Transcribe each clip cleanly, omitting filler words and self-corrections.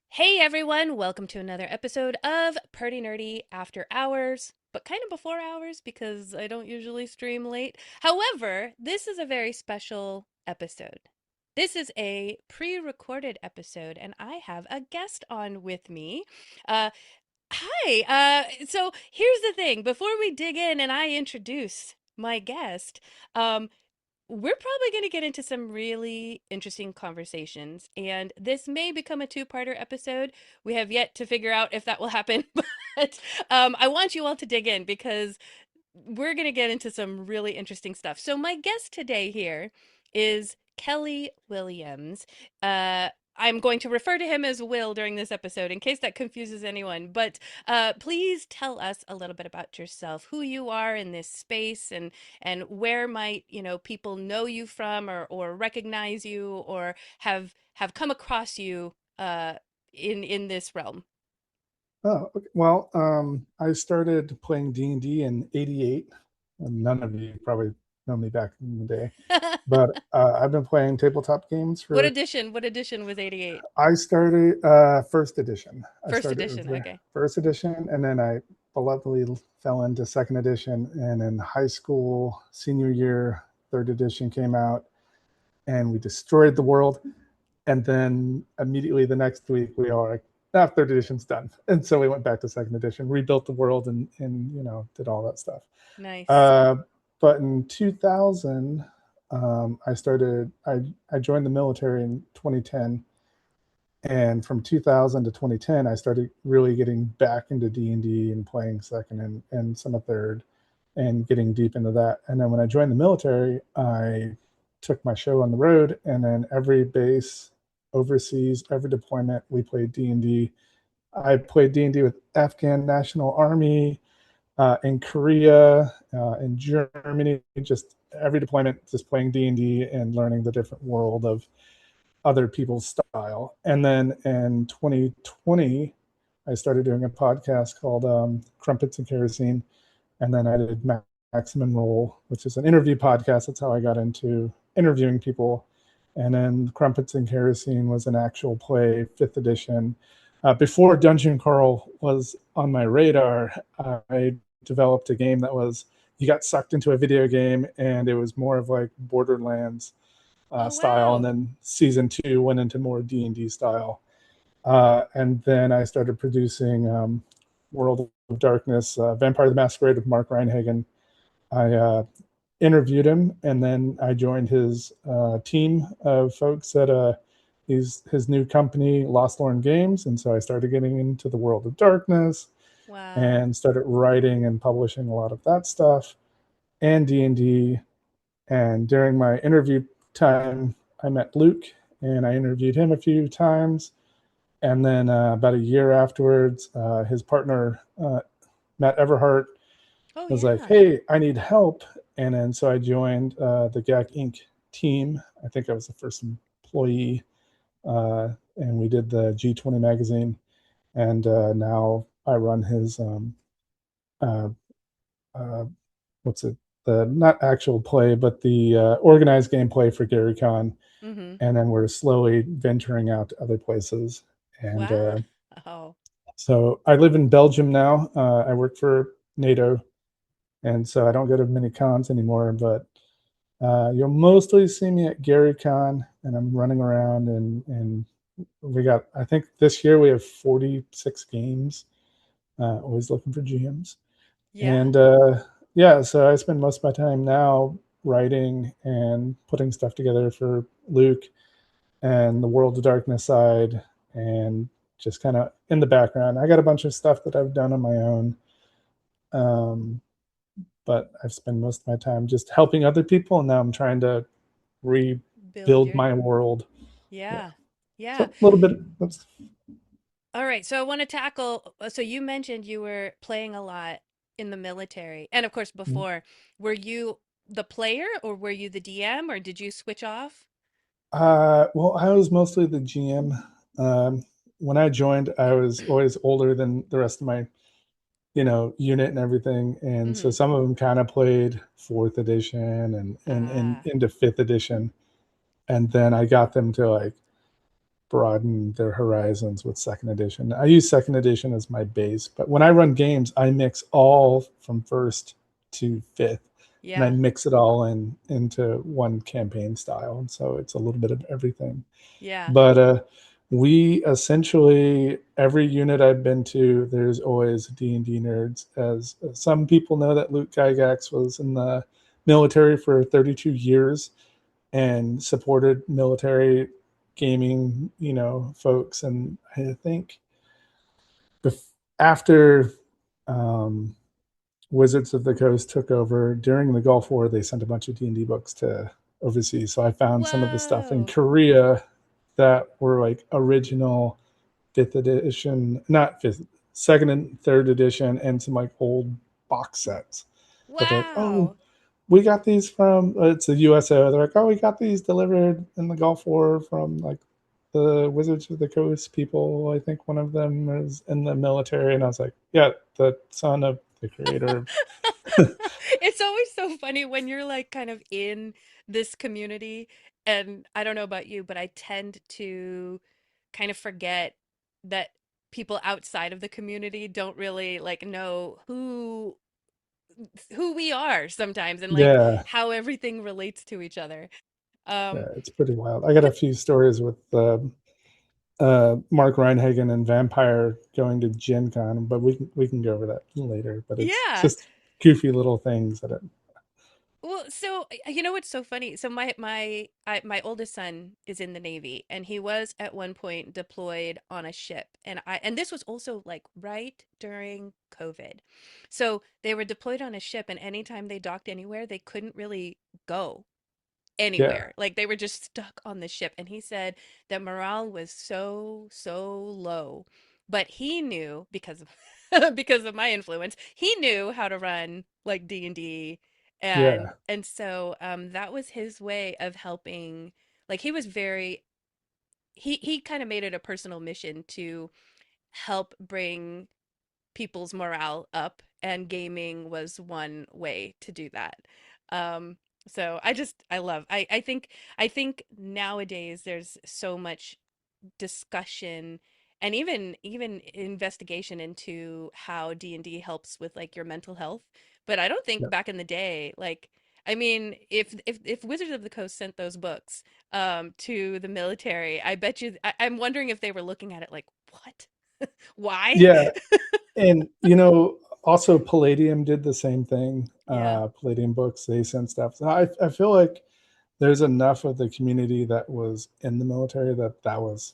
Hey everyone, welcome to another episode of Perty Nerdy After Hours, but kind of before hours because I don't usually stream late. However, this is a very special episode. This is a pre recorded episode, and I have a guest on with me. Uh, so here's the thing before we dig in and I introduce my guest, um, we're probably going to get into some really interesting conversations, and this may become a two-parter episode. We have yet to figure out if that will happen, but I want you all to dig in because we're going to get into some really interesting stuff. So my guest today here is Kelly Williams. I'm going to refer to him as Will during this episode in case that confuses anyone. But please tell us a little bit about yourself, who you are in this space, and where might people know you from, or recognize you, or have come across you in this realm. Oh, okay. Well, I started playing D&D in '88. And none of you probably know me back in the day, but I've been playing tabletop games What for. edition? What edition was 88? I started first edition. I First started with edition. the Okay. first edition, and then I belovedly fell into second edition. And in high school, senior year, third edition came out, and we destroyed the world. And then immediately the next week, we are like, third edition's done. And so we went back to second edition, rebuilt the world, and did all that stuff. Nice. Uh, but in 2000, I joined the military in 2010. And from 2000 to 2010, I started really getting back into D&D and playing second and some of third and getting deep into that. And then when I joined the military, I took my show on the road, and then every base overseas, every deployment, we played D&D. I played D&D with Afghan National Army, in Korea, in Germany, just every deployment, just playing D&D and learning the different world of other people's style. And then in 2020, I started doing a podcast called Crumpets and Kerosene. And then I did Maximum Roll, which is an interview podcast. That's how I got into interviewing people. And then Crumpets and Kerosene was an actual play, fifth edition. Before Dungeon Crawl was on my radar, I developed a game that was, you got sucked into a video game, and it was more of like Borderlands Oh, style, and wow. then season two went into more D&D style. And then I started producing World of Darkness, Vampire the Masquerade with Mark Reinhagen. I interviewed him, and then I joined his team of folks at his new company, Lost Lorn Games. And so I started getting into the World of Darkness Wow. and started writing and publishing a lot of that stuff and D&D. And during my interview time, I met Luke, and I interviewed him a few times. And then about a year afterwards, his partner, Matt Everhart, Oh, was like, yeah. "Hey, I need help." And then so I joined the GAC Inc. team. I think I was the first employee, and we did the G20 magazine. And now I run his uh, uh, what's it? The not actual play, but the organized gameplay for Gary Con. Mm-hmm. And then we're slowly venturing out to other places. And Wow. Oh, so I live in Belgium now. I work for NATO, and so I don't go to many cons anymore. But you'll mostly see me at Gary Con, and I'm running around, and we got. I think this year we have 46 games. Always looking for GMs. yeah. And yeah, so I spend most of my time now writing and putting stuff together for Luke and the World of Darkness side, and just kind of in the background. I got a bunch of stuff that I've done on my own, um, but I've spent most of my time just helping other people, and now I'm trying to Build rebuild your. my world. Yeah. Yeah. So Yeah. a little bit. That's, All right. So I want to tackle. So you mentioned you were playing a lot in the military. And of course, before, were you the player or were you the DM or did you switch off? well, I was mostly the GM. When I joined, I was always older than the rest of my unit and everything. And so Mhm. some of them kind of played fourth edition and Ah. into fifth edition. And then I got them to like broaden their horizons with second edition. I use second edition as my base, but when I run games, I mix all from first to fifth, and I Yeah. mix it all into one campaign style. And so it's a little bit of everything. Yeah. But we essentially every unit I've been to, there's always D&D nerds. As some people know that Luke Gygax was in the military for 32 years and supported military gaming, folks. And I think after um, Wizards of the Coast took over during the Gulf War, they sent a bunch of D&D books to overseas. So I found some of the stuff in Whoa. Korea that were like original fifth edition, not fifth, second and third edition, and some like old box sets. But they're like, oh, Wow. we got these from it's a USO. They're like, oh, we got these delivered in the Gulf War from like the Wizards of the Coast people. I think one of them is in the military, and I was like, yeah, the son of the creator. It's always so funny when you're like kind of in this community, and I don't know about you, but I tend to kind of forget that people outside of the community don't really like know who we are sometimes and like Yeah, how everything relates to each other. yeah, Um it's pretty wild. I got a but few stories with Mark Reinhagen and Vampire going to Gen Con, but we can go over that later. But it's yeah. just goofy little things that it, Well, so you know what's so funny? So my oldest son is in the Navy, and he was at one point deployed on a ship, and this was also like right during COVID. So they were deployed on a ship, and anytime they docked anywhere, they couldn't really go yeah, anywhere. Like they were just stuck on the ship. And he said that morale was so low. But he knew because of because of my influence, he knew how to run like D&D yeah, and so that was his way of helping. Like he was very he kind of made it a personal mission to help bring people's morale up, and gaming was one way to do that. Um, so I think nowadays there's so much discussion and even investigation into how D&D helps with like your mental health. But I don't think yeah. back in the day, like I mean, if Wizards of the Coast sent those books to the military, I bet you I'm wondering if they were looking at it like, what? Why? Yeah, and also Palladium did the same thing. Yeah. Palladium books, they sent stuff. So I feel like there's enough of the community that was in the military that was,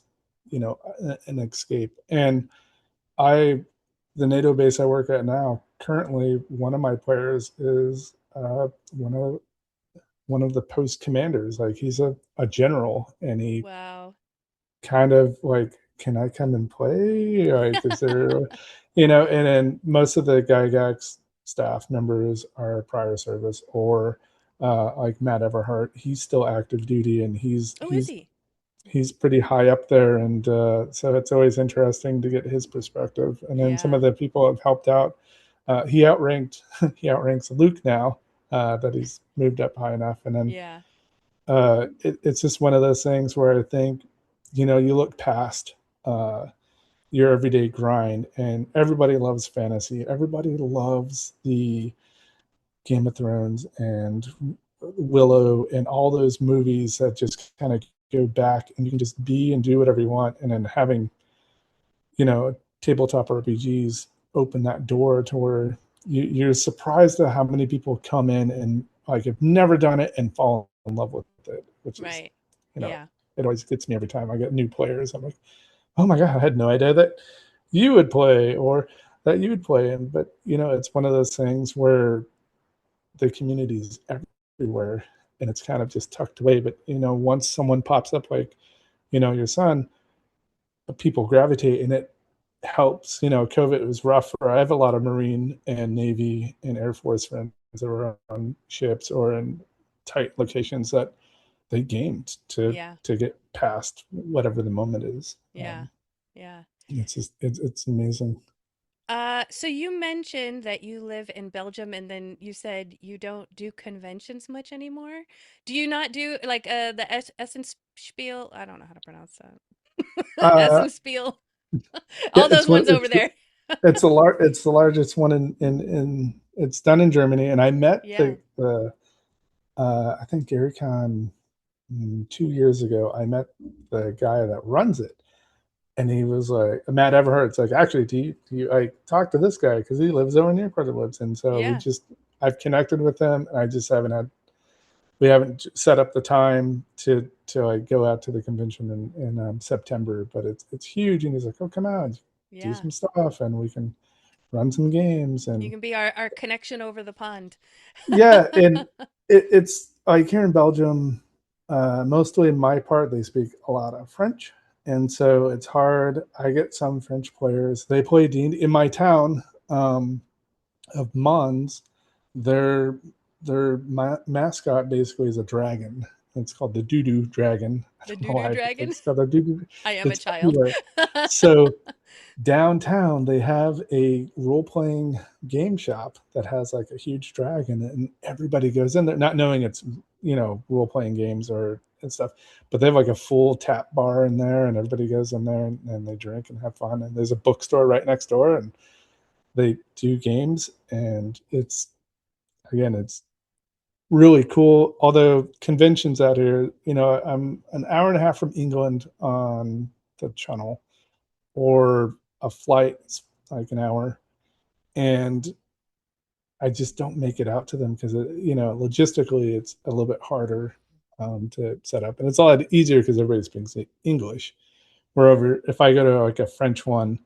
an escape. And I, the NATO base I work at now, currently one of my players is one of the post commanders. Like he's a general, and he Wow. kind of like, can I come and play? Like, is there, and then most of the Gygax staff members are prior service or like Matt Everhart. He's still active duty, and he's Oh, is he's he? he's pretty high up there, and so it's always interesting to get his perspective. And then some Yeah. of the people have helped out. He outranked he outranks Luke now that he's moved up high enough, and then Yeah. it's just one of those things where I think, you look past uh, your everyday grind, and everybody loves fantasy. Everybody loves the Game of Thrones and Willow and all those movies that just kind of go back, and you can just be and do whatever you want. And then having, tabletop RPGs open that door to where you're surprised at how many people come in and like have never done it and fall in love with it, which is, Right. you know, Yeah. it always gets me every time I get new players. I'm like, oh my God, I had no idea that you would play or that you would play. And, but, it's one of those things where the community's everywhere and it's kind of just tucked away. But, once someone pops up like, your son, people gravitate, and it helps. COVID was rough. I have a lot of Marine and Navy and Air Force friends that were on ships or in tight locations that they gamed to Yeah. to get past whatever the moment is. Yeah. Yeah. It's just it's amazing. So you mentioned that you live in Belgium and then you said you don't do conventions much anymore. Do you not do like the Essenspiel? I don't know how to pronounce that. Uh, Essenspiel. yeah, All those ones over there. it's the largest one in it's done in Germany, and I met Yeah. the I think GaryCon 2 years ago. I met the guy that runs it, and he was like, Matt Everhart's like, actually, do you I talked to this guy because he lives over near where he lives, and so Yeah. I've connected with him, and I just haven't had we haven't set up the time to like go out to the convention in September, but it's huge, and he's like, oh, come out, do Yeah. some stuff, and we can run some games, You and can be our connection over the pond. yeah, and it's like here in Belgium, mostly in my part, they speak a lot of French, and so it's hard. I get some French players. They play D&D in my town of Mons. Their mascot basically is a dragon. It's called the Doo Doo Dragon. I The don't know doo-doo why, but dragon. it's got a doo doo. I am a It's child. everywhere. So downtown they have a role-playing game shop that has like a huge dragon, and everybody goes in there not knowing it's role-playing games or and stuff, but they have like a full tap bar in there, and everybody goes in there, and they drink and have fun, and there's a bookstore right next door, and they do games, and it's really cool. Although conventions out here, I'm an hour and a half from England on the channel, or a flight like an hour, and I just don't make it out to them because logistically it's a little bit harder to set up, and it's a lot easier because everybody speaks English. Wherever if I go to like a French one,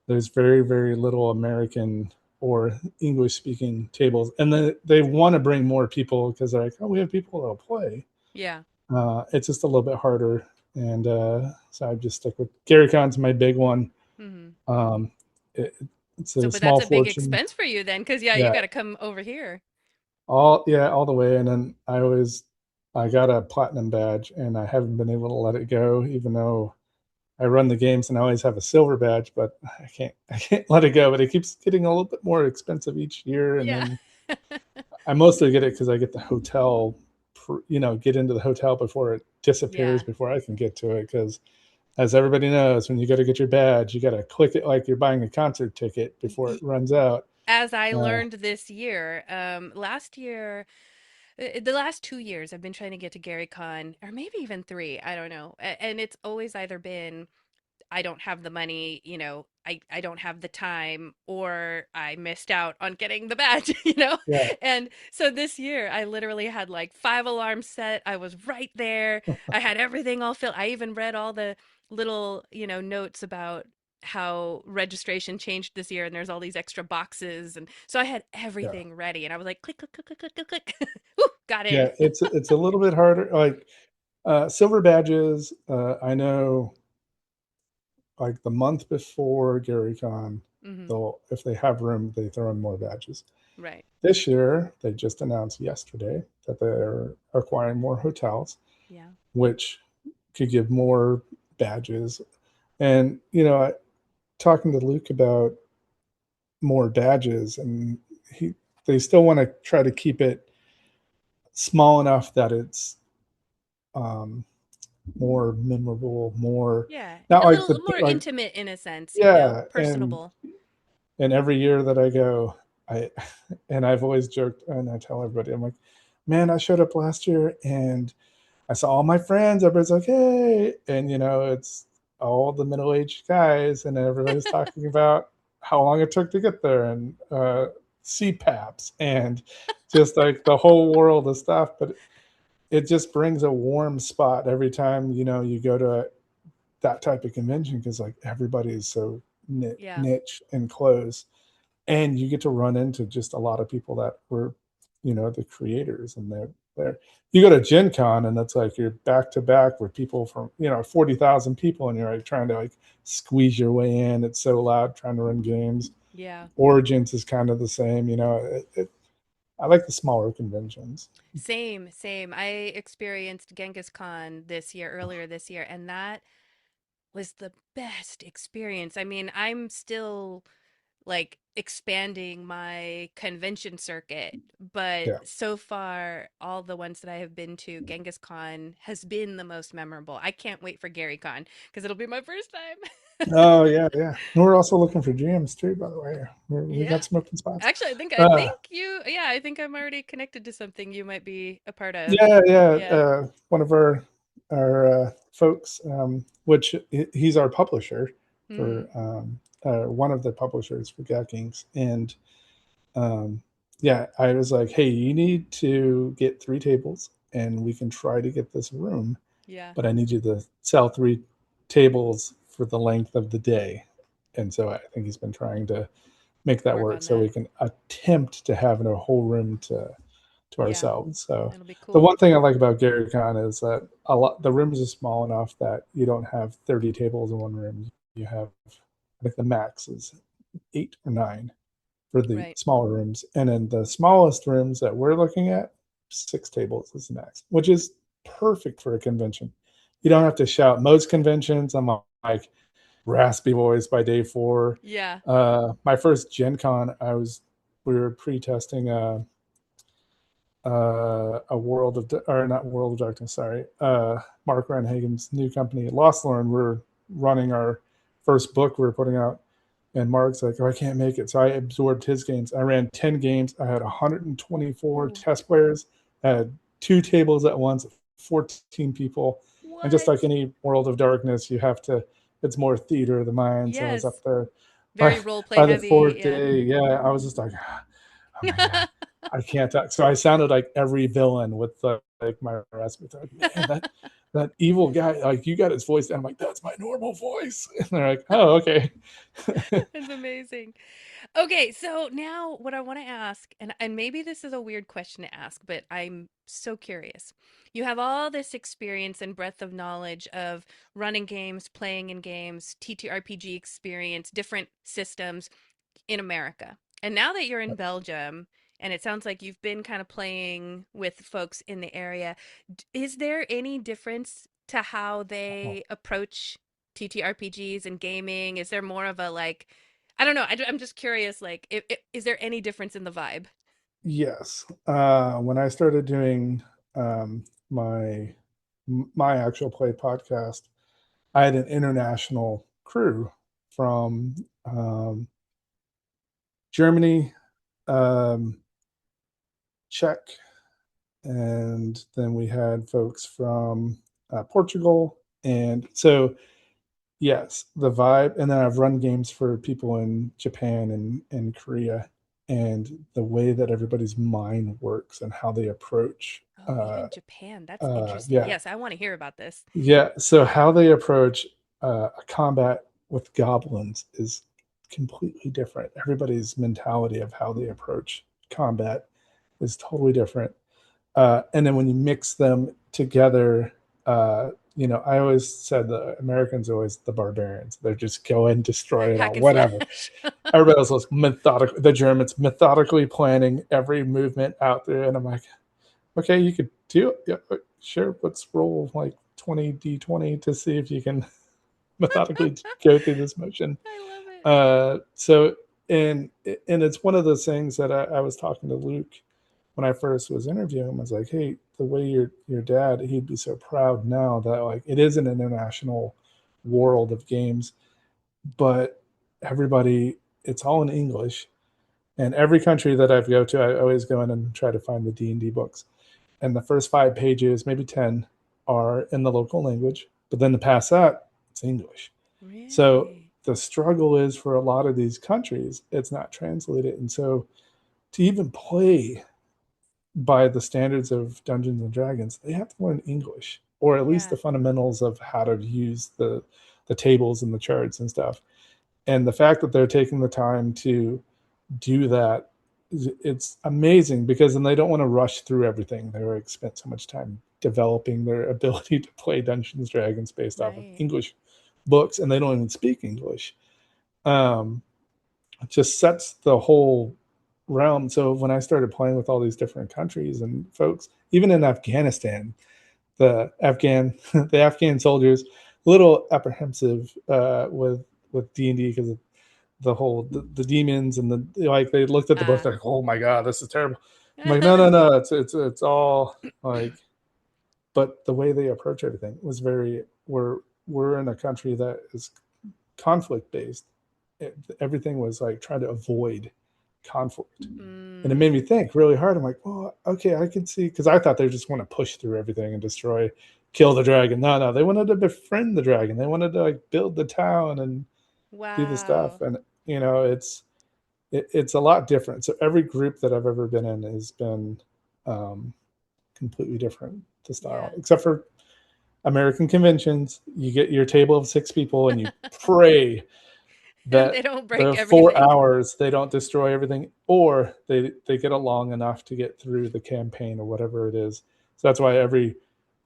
there's very very little American or English speaking tables, and then they want to bring more people because they're like, oh, we have people that'll play. Yeah. It's just a little bit harder, and so I just stick with Gary Con's my big one. Hmm. Um, it, it's So, a but that's small a big fortune. expense for you then, because yeah, you Yeah, got to come over here. all the way. And then I got a platinum badge, and I haven't been able to let it go, even though I run the games and I always have a silver badge, but I can't let it go. But it keeps getting a little bit more expensive each year, and Yeah. then I mostly get it because I get the hotel, get into the hotel before it disappears Yeah. before I can get to it. Because as everybody knows, when you go to get your badge, you got to click it like you're buying a concert ticket before it Y- runs out. As I Uh, learned this year, last year, the last 2 years, I've been trying to get to Gary Con, or maybe even three, I don't know. And it's always either been I don't have the money, I don't have the time, or I missed out on getting the badge, you know? yeah, And so this year, I literally had like five alarms set. I was right there. I had everything all filled. I even read all the little, notes about how registration changed this year and there's all these extra boxes. And so I had yeah. everything ready and I was like, click, click, click, click, click, click, click. Woo, got in. Yeah, it's a little bit harder. Like silver badges, I know, like the month before GaryCon, Hmm. they'll if they have room, they throw in more badges. Right. This year, they just announced yesterday that they're acquiring more hotels, Yeah. which could give more badges. And talking to Luke about more badges, and he they still want to try to keep it small enough that it's um, more memorable, more Yeah. not A like little the more like intimate in a sense, yeah, personable. and every year that I go, I and I've always joked, and I tell everybody, I'm like, man, I showed up last year and I saw all my friends. Everybody's like, hey, and it's all the middle-aged guys, and everybody's talking about how long it took to get there, and CPAPs, and just like the whole world of stuff. But it just brings a warm spot every time you go to that type of convention, because like everybody is so Yeah. niche and close, and you get to run into just a lot of people that were the creators, and they're you go to Gen Con, and that's like you're back to back with people from 40,000 people, and you're like trying to like squeeze your way in. It's so loud trying to run games. Yeah. Origins is kind of the same. I like the smaller conventions. Same, same. I experienced Genghis Khan earlier this year, and that was the best experience. I mean, I'm still like expanding my convention circuit, but Yeah. so far all the ones that I have been to, Genghis Khan has been the most memorable. I can't wait for Gary Con because it'll be my first time. Oh yeah, yeah. And we're also looking for GMs too, by the way. We Yeah. got some open spots. Actually, I Uh, think you yeah, I think I'm already connected to something you might be a part of. yeah, yeah. Yeah. One of our folks, which he's our publisher for Mm, one of the publishers for Gat Kings, and um, yeah, I was like, hey, you need to get 3 tables, and we can try to get this room, yeah. but I need you to sell 3 tables for the length of the day. And so I think he's been trying to make that Work work on so that. we can attempt to have a whole room to Yeah. ourselves. So It'll be the cool. one thing I like about Gary Con is that a lot the rooms are small enough that you don't have 30 tables in one room. You have, I think the max is 8 or 9 for the Right. smaller rooms, and in the smallest rooms that we're looking at, 6 tables is the max, which is perfect for a convention. You don't have to shout. Most conventions, I'm like raspy voice by day 4. Yeah. My first Gen Con, we were pre-testing a World of or not World of Darkness, sorry, Mark Renhagen's new company, Lost Learn. We're running our first book we're putting out, and Mark's like, "Oh, I can't make it," so I absorbed his games. I ran 10 games. I had 124 Ooh. test players. I had 2 tables at once, 14 people, and just like What? any World of Darkness, you have to. It's more theater of the mind. So I was Yes. up there. By Very role play by the heavy. fourth Yeah. day, yeah, I was just like, oh my god, I can't talk. So I sounded like every villain with like my raspberry. Like, man, that evil guy, like you got his voice down. I'm like, that's my normal voice. And they're like, oh, okay. That's amazing. Okay, so now what I want to ask, and maybe this is a weird question to ask, but I'm so curious. You have all this experience and breadth of knowledge of running games, playing in games, TTRPG experience, different systems in America. And now that you're in Belgium, and it sounds like you've been kind of playing with folks in the area, is there any difference to how they approach TTRPGs and gaming? Is there more of a like, I don't know. I'm just curious. Like, is there any difference in the vibe? Yes. When I started doing um, my my actual play podcast, I had an international crew from Germany, um, Czech, and then we had folks from Portugal. And so, yes, the vibe. And then I've run games for people in Japan and Korea, and the way that everybody's mind works and how they approach. Oh, even Japan. That's interesting. Yeah, Yes, I want to hear about this. yeah. So how they approach a combat with goblins is completely different. Everybody's mentality of how they approach combat is totally different. And then when you mix them together, I always said the Americans are always the barbarians. They're just go and destroy it all, Hack and whatever. slash. Everybody else was methodical. The Germans methodically planning every movement out there, and I'm like, okay, you could do it. Yeah, sure. Let's roll like 20d20 to see if you can methodically go through this motion. I love it. So and it's one of those things that I was talking to Luke when I first was interviewing him. I was like, hey, the way your dad, he'd be so proud now that like it is an international world of games, but everybody, it's all in English. And every country that I go to, I always go in and try to find the D&D books. And the first 5 pages, maybe 10, are in the local language. But then to pass that, it's English. So Really? the struggle is for a lot of these countries, it's not translated. And so to even play by the standards of Dungeons and Dragons, they have to learn English or at least Yeah. the fundamentals of how to use the tables and the charts and stuff. And the fact that they're taking the time to do that, it's amazing because then they don't want to rush through everything. They already spent so much time developing their ability to play Dungeons and Dragons based off of Right. English books, and they don't even speak English. Um, it just sets the whole realm. So when I started playing with all these different countries and folks, even in Afghanistan, the Afghan soldiers a little apprehensive with D&D because the whole the demons and the like. They looked at the book, Ah. they're like, "Oh my god, this is terrible." I'm like, no, it's all like, but the way they approach everything was very. We're in a country that is conflict based. Everything was like trying to avoid conflict, and it made me Mm. think really hard. I'm like, well, okay, I can see, because I thought they just want to push through everything and destroy, kill the dragon. No, they wanted to befriend the dragon. They wanted to like build the town and do the stuff, Wow. and it's a lot different. So every group that I've ever been in has been um, completely different to Yeah. style, except for American conventions. You get your table of 6 people and you pray And they that don't break the four everything. hours they don't destroy everything, or they get along enough to get through the campaign or whatever it is. So that's why every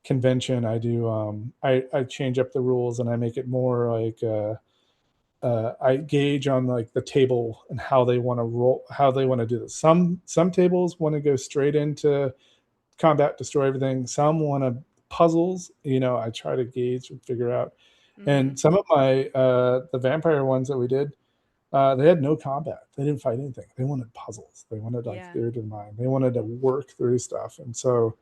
convention I do, I change up the rules and I make it more like I gauge on like the table and how they want to roll, how they want to do this. Some tables want to go straight into combat, destroy everything. Some want to puzzles. I try to gauge and figure out. Mm-hmm. And some of my the vampire ones that we did, they had no combat. They didn't fight anything. They wanted puzzles. They wanted like Yeah. theater of the mind. They wanted to work through stuff. And so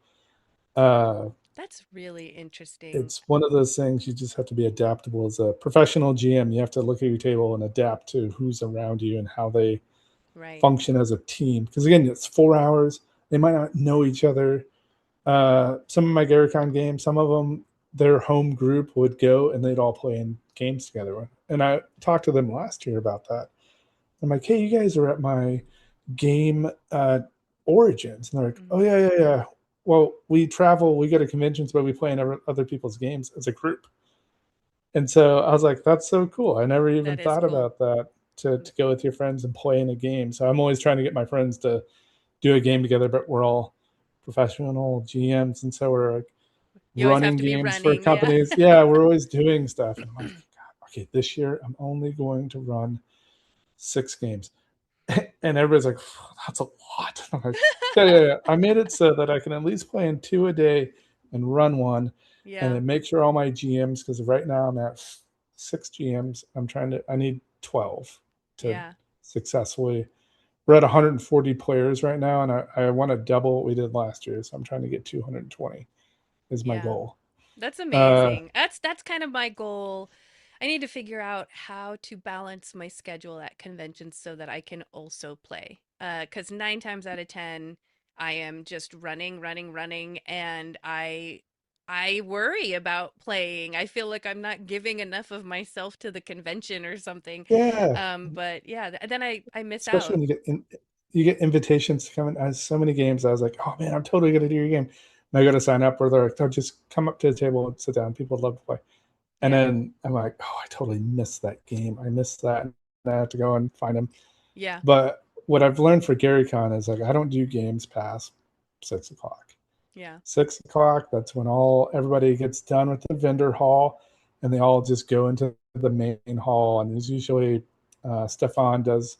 uh, That's really interesting. it's one of those things you just have to be adaptable as a professional GM. You have to look at your table and adapt to who's around you and how they Right. function as a team. Because again, it's 4 hours. They might not know each other. Some of my Garricon games, some of them, their home group would go and they'd all play in games together. And I talked to them last year about that. I'm like, hey, you guys are at my game origins. And they're like, oh, Mm-hmm. yeah, yeah, yeah. Well, we travel, we go to conventions, but we play in other people's games as a group. And so I was like, that's so cool. I never even That is thought cool. about that, to go with your friends and play in a game. So I'm always trying to get my friends to do a game together, but we're all professional GMs. And so we're like You always have running to be games for running. Yeah. companies. Yeah, we're always doing stuff. And I'm like, God, okay, this year I'm only going to run 6 games. And everybody's like, that's a lot. I'm like, yeah, yeah, yeah. I made it so that I can at least play in 2 a day and run one, and Yeah. then make sure all my GMs, because right now I'm at 6 GMs. I need 12 to Yeah. successfully. We're at 140 players right now, and I want to double what we did last year. So I'm trying to get 220 is my Yeah. goal. That's Uh, amazing. That's kind of my goal. I need to figure out how to balance my schedule at conventions so that I can also play. 'Cause 9 times out of 10, I am just running, running, running, and I worry about playing. I feel like I'm not giving enough of myself to the convention or something. yeah, But yeah, then I miss especially out. when you get invitations to come in. I had so many games. I was like, oh man, I'm totally gonna do your game. And I go to sign up, where they're like, oh, just come up to the table and sit down. People would love to play. And Yeah. then I'm like, oh, I totally missed that game. I missed that. And I have to go and find them. Yeah. But what I've learned for GaryCon is like, I don't do games past 6 o'clock. Yeah. 6 o'clock, that's when everybody gets done with the vendor hall, and they all just go into the main hall. And there's usually Stefan does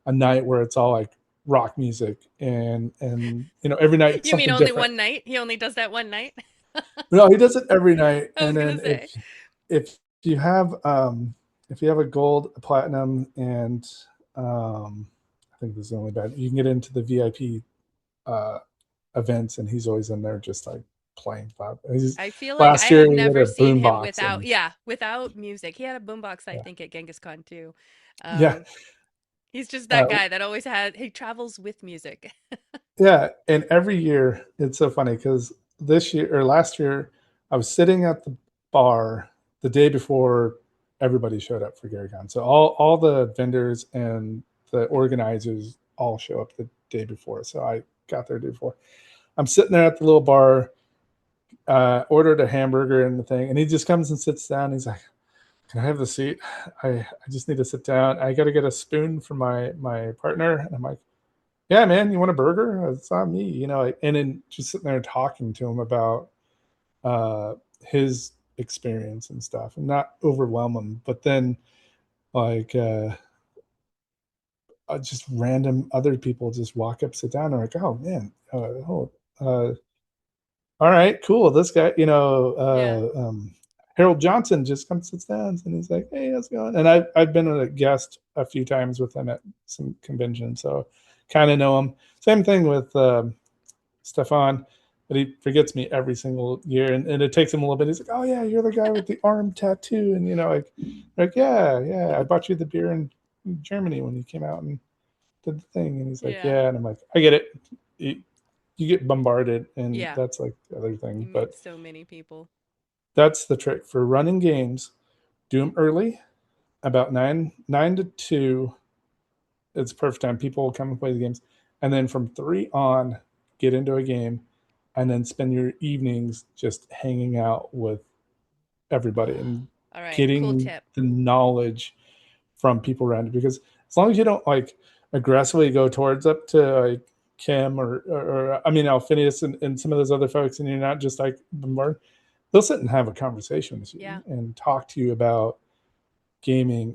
a night where it's all like rock music, and every night You mean something only different. one night? He only does that one night? No, he does it every night. I was And gonna then say. if you have if you have a gold, a platinum, and I think this is the only bad, you can get into the VIP uh, events, and he's always in there just like playing loud. I feel like I Last year have he had never a seen boom him box, without, and yeah, without music. He had a boombox, I yeah, think, at Genghis Khan too. yeah, Um, he's just that uh, guy that always he travels with music. yeah. And every year it's so funny because this year or last year I was sitting at the bar the day before everybody showed up for GaryCon. So all the vendors and the organizers all show up the day before. So I got there the day before. I'm sitting there at the little bar, ordered a hamburger and the thing, and he just comes and sits down. He's like, "Can I have the seat? I just need to sit down. I got to get a spoon for my partner." And I'm like, "Yeah, man, you want a burger? It's not me, And then just sitting there talking to him about his experience and stuff, and not overwhelm him, but then like just random other people just walk up, sit down, and like, "Oh man, uh, all right, cool. This guy, Yeah. Harold Johnson just comes sits down and he's like, "Hey, how's it going?" And I've been a guest a few times with him at some conventions, so kind of know him. Same thing with Stefan, but he forgets me every single year, and it takes him a little bit. He's like, "Oh yeah, you're the guy with the arm tattoo," and like yeah, I bought you the beer in Germany when you came out and did the thing, and he's like, Yeah. "Yeah," and I'm like, "I get it." You get bombarded, and Yeah. that's like the other You thing, meet but so many people. that's the trick for running games. Do them early, about nine to two. It's perfect time. People will come and play the games, and then from three on, get into a game, and then spend your evenings just hanging out with everybody and All right, cool getting tip. the knowledge from people around you. Because as long as you don't like aggressively go towards up to like Kim or I mean Alphinius and some of those other folks, and you're not just like bombarded, they'll sit and have a conversation with you Yeah. and talk to you about gaming.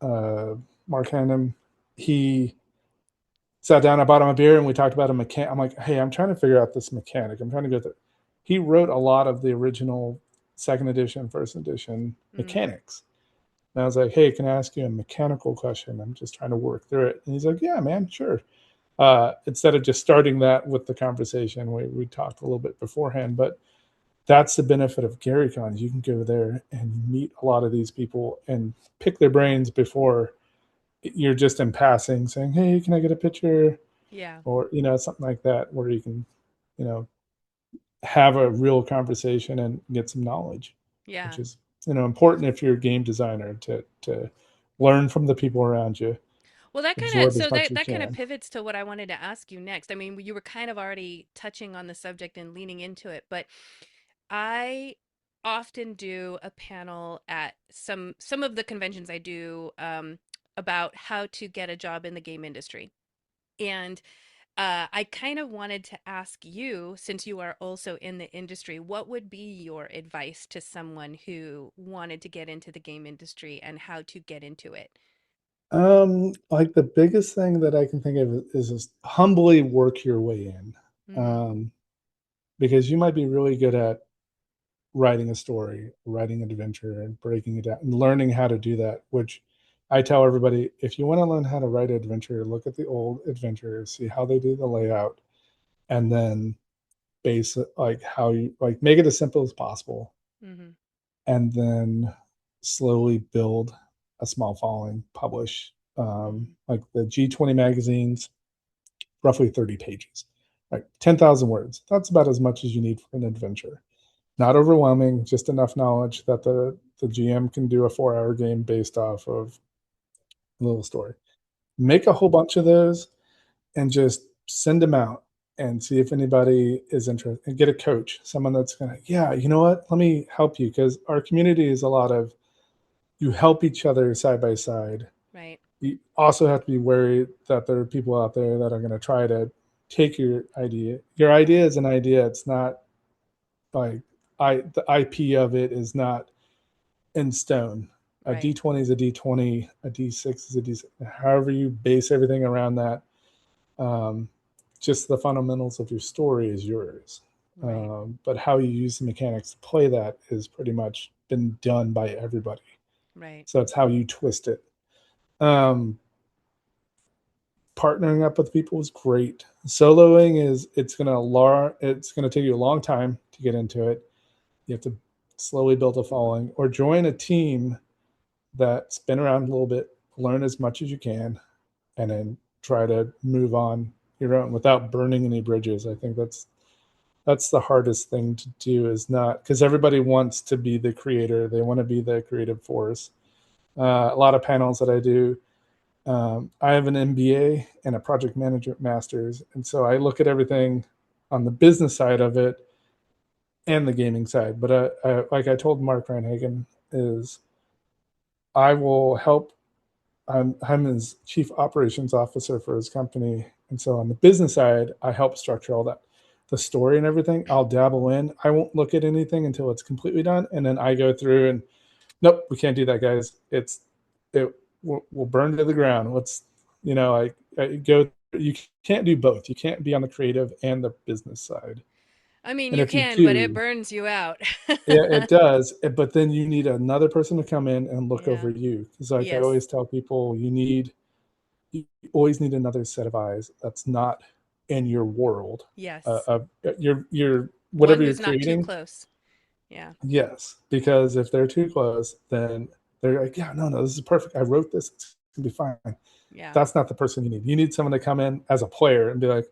Mark Hannum, he sat down, I bought him a beer, and we talked about a mechanic. I'm like, hey, I'm trying to figure out this mechanic. I'm trying to go through. He wrote a lot of the original second edition, first edition Mm. mechanics. And I was like, hey, can I ask you a mechanical question? I'm just trying to work through it. And he's like, yeah, man, sure. Instead of just starting that with the conversation, we talked a little bit beforehand, but that's the benefit of Gary Cons. You can go there and meet a lot of these people and pick their brains before you're just in passing saying, hey, can I get a picture? Yeah. Or, something like that where you can, you know, have a real conversation and get some knowledge, which Yeah. is, important if you're a game designer to learn from the people around you, Well, that kind of absorb as so much that as you that kind of can. pivots to what I wanted to ask you next. I mean, you were kind of already touching on the subject and leaning into it, but I often do a panel at some of the conventions I do about how to get a job in the game industry. And I kind of wanted to ask you, since you are also in the industry, what would be your advice to someone who wanted to get into the game industry and how to get into it? Like the biggest thing that I can think of is just humbly work your way in. Mm, Um, because you might be really good at writing a story, writing an adventure, and breaking it down and learning how to do that. Which I tell everybody, if you want to learn how to write an adventure, look at the old adventures, see how they do the layout, and then base it like how you like make it as simple as possible, hmm. and then slowly build a small following. Publish Hmm. like the G20 magazines, roughly 30 pages, like 10,000 words. That's about as much as you need for an adventure. Not overwhelming, just enough knowledge that the GM can do a 4-hour game based off of a little story. Make a whole bunch of those and just send them out and see if anybody is interested. And get a coach, someone that's gonna, yeah, you know what? Let me help you, because our community is a lot of you help each other side by side. Right. You also have to be wary that there are people out there that are going to try to take your idea. Your idea is an idea. It's not like the IP of it is not in stone. A Right. D20 is a D20, a D6 is a D6. However you base everything around that, um, just the fundamentals of your story is yours. Right. But how you use the mechanics to play that is pretty much been done by everybody. Right. So it's how you twist it. Um, Partnering up with people is great. Soloing is it's gonna take you a long time to get into it. You have to slowly build a following, or join a team that spin around a little bit, learn as much as you can, and then try to move on your own without burning any bridges. I think that's the hardest thing to do, is not because everybody wants to be the creator. They want to be the creative force. A lot of panels that I do, I have an MBA and a project management master's, and so I look at everything on the business side of it and the gaming side. But like I told Mark Reinhagen, is I will help. I'm his chief operations officer for his company, and so on the business side, I help structure all that, the story and everything. I'll dabble in. I won't look at anything until it's completely done, and then I go through and nope, we can't do that, guys. It will burn to the ground. Let's I go. You can't do both. You can't be on the creative and the business side. I mean, And you if you can, but it do, burns you out. yeah, it does. But then you need another person to come in and look over Yeah. you. Because like I Yes. always tell people, you always need another set of eyes that's not in your world. Yes. Your One whatever you're who's not too creating. close. Yeah. Yes, because if they're too close, then they're like, yeah, no, no, this is perfect. I wrote this. It's gonna be fine. Yeah. That's not the person you need. You need someone to come in as a player and be like,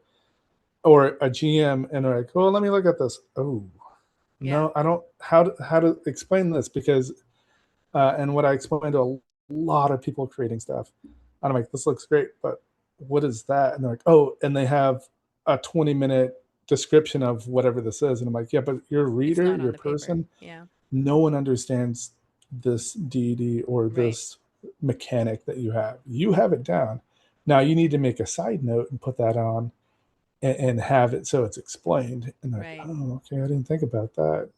or a GM, and they're like, oh, let me look at this. Oh, Yeah. no, I don't. How to explain this? Because and what I explain to a lot of people creating stuff, I'm like, this looks great, but what is that? And they're like, oh, and they have a 20-minute description of whatever this is, and I'm like, yeah, but your It's reader, not on your the paper. person, Yeah. no one understands this deity or Right. this mechanic that you have. You have it down. Now you need to make a side note and put that on and have it so it's explained. And like, Right. oh, okay, I didn't think about that.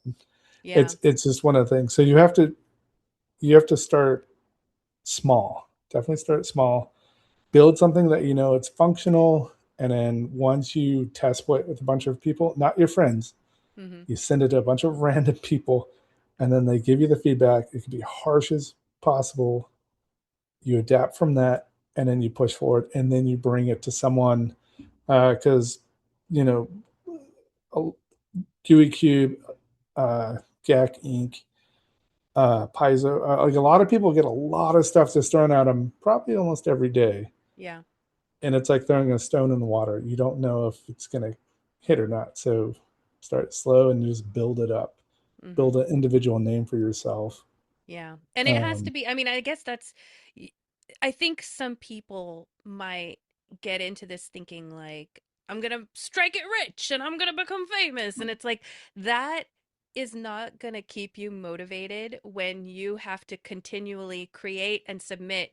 Yeah. It's just one of the things. So you have to start small. Definitely start small. Build something that you know it's functional, and then once you test it with a bunch of people, not your friends, Mm-hmm. you send it to a bunch of random people, and then they give you the feedback. It can be harsh as possible. You adapt from that, and then you push forward, and then you bring it to someone because you know QE Cube, GAC Inc., Paizo. Like a lot of people get a lot of stuff just thrown at them probably almost every day, Yeah. and it's like throwing a stone in the water. You don't know if it's going to hit or not. So start slow and just build it up. Mm-hmm. Build an individual name for yourself. Yeah. And it has to Um, be, I mean, I guess y- I think some people might get into this thinking like, I'm gonna strike it rich and I'm gonna become famous. And it's like that is not gonna keep you motivated when you have to continually create and submit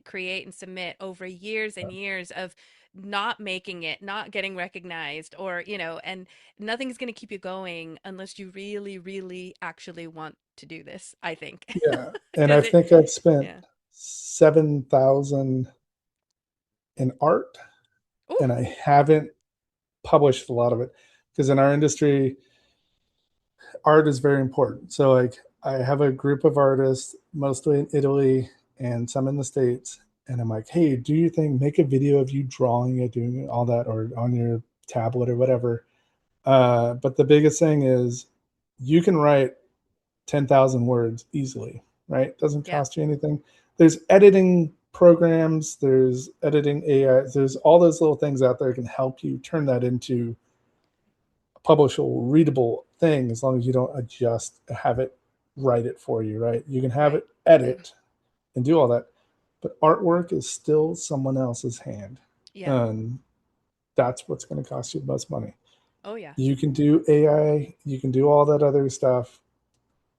over years and years of not making it, not getting recognized, or, and nothing's gonna keep you going unless you really, really actually want to do this, I think. yeah, and I Because it, think I've spent yeah. 7,000 in art, Oh, and I haven't published a lot of it because in our industry, art is very important. So like I have a group of artists, mostly in Italy and some in the States. And I'm like, hey, do you think make a video of you drawing it, doing all that, or on your tablet or whatever. But the biggest thing is you can write 10,000 words easily, right? It doesn't yeah, cost you anything. There's editing programs, there's editing AI, there's all those little things out there that can help you turn that into publishable, readable thing as long as you don't adjust, have it write it for you, right? You can have right. it edit and do all that, but artwork is still someone else's hand. Yeah. And that's what's going to cost you the most money. Oh, yeah. You can do AI, you can do all that other stuff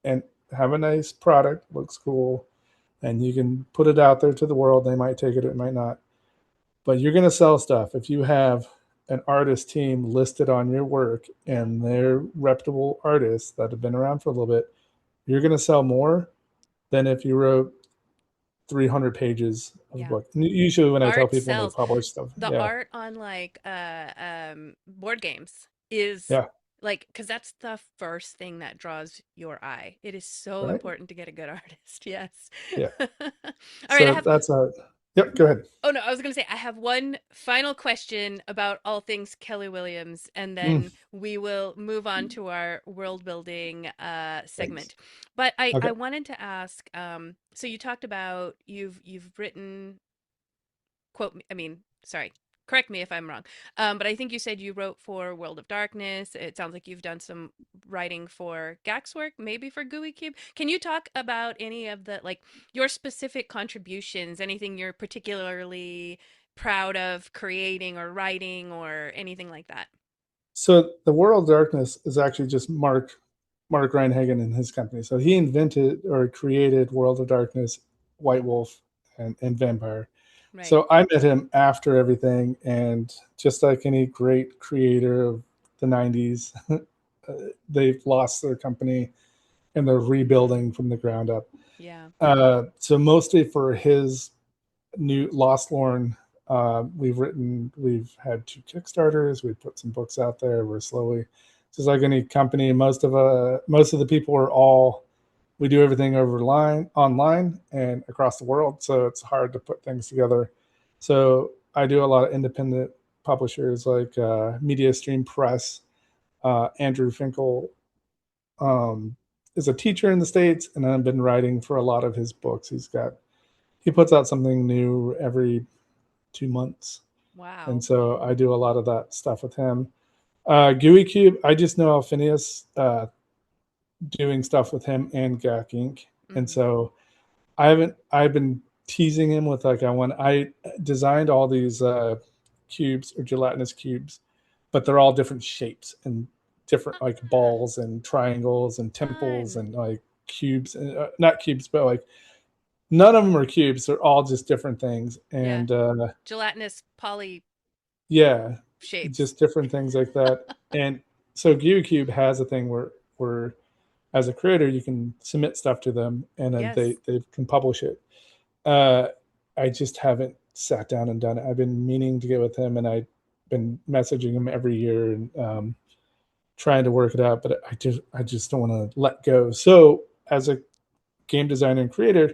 and have a nice product, looks cool, and you can put it out there to the world. They might take it, it might not. But you're going to sell stuff if you have an artist team listed on your work Yeah. and they're reputable artists that have been around for a little bit. You're going to sell more than if you wrote 300 pages of a Yeah. book. Usually, when I tell Art people when they sells. publish stuff, The yeah, art on like board games is yeah, like, because that's the first thing that draws your eye. It is so right, important to get a good artist. Yes. yeah. All right, I So have that's a, yep, go ahead. Oh no, I was going to say I have one final question about all things Kelly Williams, and Mm, then we will move on to our world building thanks. segment. But I Okay. wanted to ask, so you talked about you've written quote me, I mean, sorry, correct me if I'm wrong. But I think you said you wrote for World of Darkness. It sounds like you've done some writing for Gax work, maybe for GUI Cube. Can you talk about any of the like your specific contributions, anything you're particularly proud of creating or writing or anything like that? So the World of Darkness is actually just Mark Reinhagen and his company. So he invented or created World of Darkness, White Wolf, and Vampire. Right. So I met him after everything, and just like any great creator of the '90s, they've lost their company and they're rebuilding from the ground up. Yeah. So mostly for his new Lost Lorn, we've had two Kickstarters. We've put some books out there. We're slowly. just like any company, most of the people are all we do everything over line online and across the world, so it's hard to put things together. So I do a lot of independent publishers like Media Stream Press. Andrew Finkel is a teacher in the States, and I've been writing for a lot of his books. He puts out something new every 2 months, and Wow. so I do a lot of that stuff with him. GUI Cube, I just know Alphinius doing stuff with him and Gak Inc. And Mm-hmm. so I've been teasing him with like I designed all these cubes or gelatinous cubes, but they're all different shapes and different like Ah, balls and triangles and temples fun. and like cubes and not cubes, but like none of them are cubes. They're all just different things. Yeah. And Gelatinous poly yeah, shapes. just different things like that. And so GeoCube has a thing where as a creator you can submit stuff to them and then Yes. they can publish it. Uh, I just haven't sat down and done it. I've been meaning to get with him, and I've been messaging him every year and trying to work it out. But I just don't want to let go. So as a game designer and creator,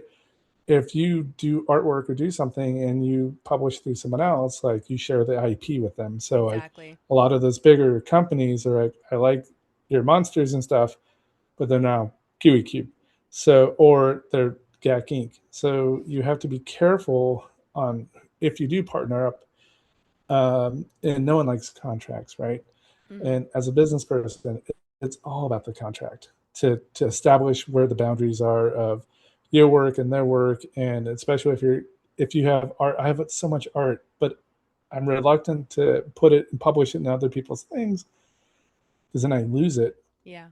if you do artwork or do something and you publish through someone else, like you share the IP with them. So like Exactly. a lot of those bigger companies are like, I like your monsters and stuff, but they're now Gooey Cube. So or they're GAC Inc. So you have to be careful on if you do partner up. And no one likes contracts, right? Mm-hmm. And as a business person, it's all about the contract to establish where the boundaries are of your work and their work, and especially if you have art. I have so much art, but I'm reluctant to put it and publish it in other people's things because then I lose it. Yeah.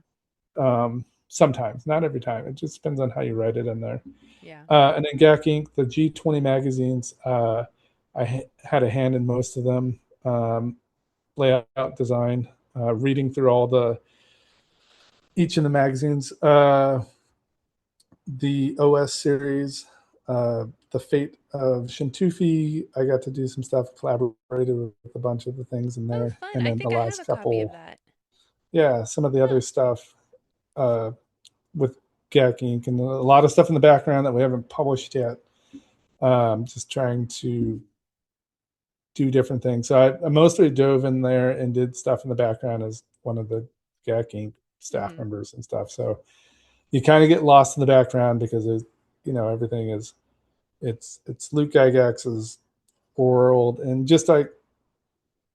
Sometimes, not every time. It just depends on how you write it in there. Yeah. And then GAC Inc., the G20 magazines, had a hand in most of them. Layout design, reading through all the each of the magazines, the OS series, the Fate of Shintufi. I got to do some stuff, collaborated with a bunch of the things in Oh, there, fun. and I then the think I have last a copy of couple, that. yeah, some of the Huh. other stuff uh, with GAC Inc. and a lot of stuff in the background that we haven't published yet. Just trying to do different things. So I mostly dove in there and did stuff in the background as one of the GAC Inc. staff Mm-hmm. members and stuff. So you kind of get lost in the background because everything is it's Luke Gygax's world, and just like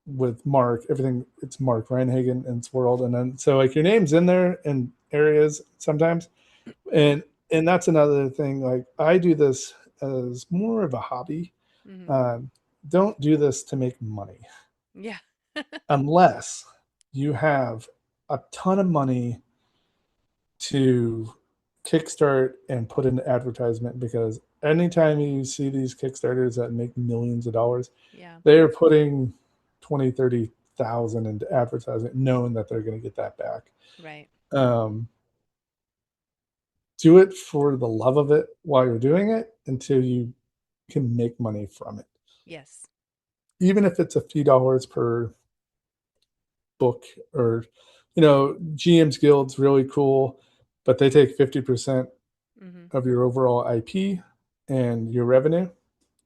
with Mark, everything it's Mark Reinhagen and its world, and then so like your name's in there in areas sometimes, and and that's another thing. Like I do this as more of a hobby. Mm-hmm. Um, don't do this to make money Yeah. unless you have a ton of money to kickstart and put in advertisement, because anytime you see these kickstarters that make millions of dollars, Yeah. they are putting 20, 30,000 into advertising knowing that they're going to get that back. Right. um, do it for the love of it while you're doing it until you can make money from it, Yes. even if it's a few dollars per book. Or GM's Guild's really cool, but they take 50% Mm-hmm. of your overall IP and your revenue.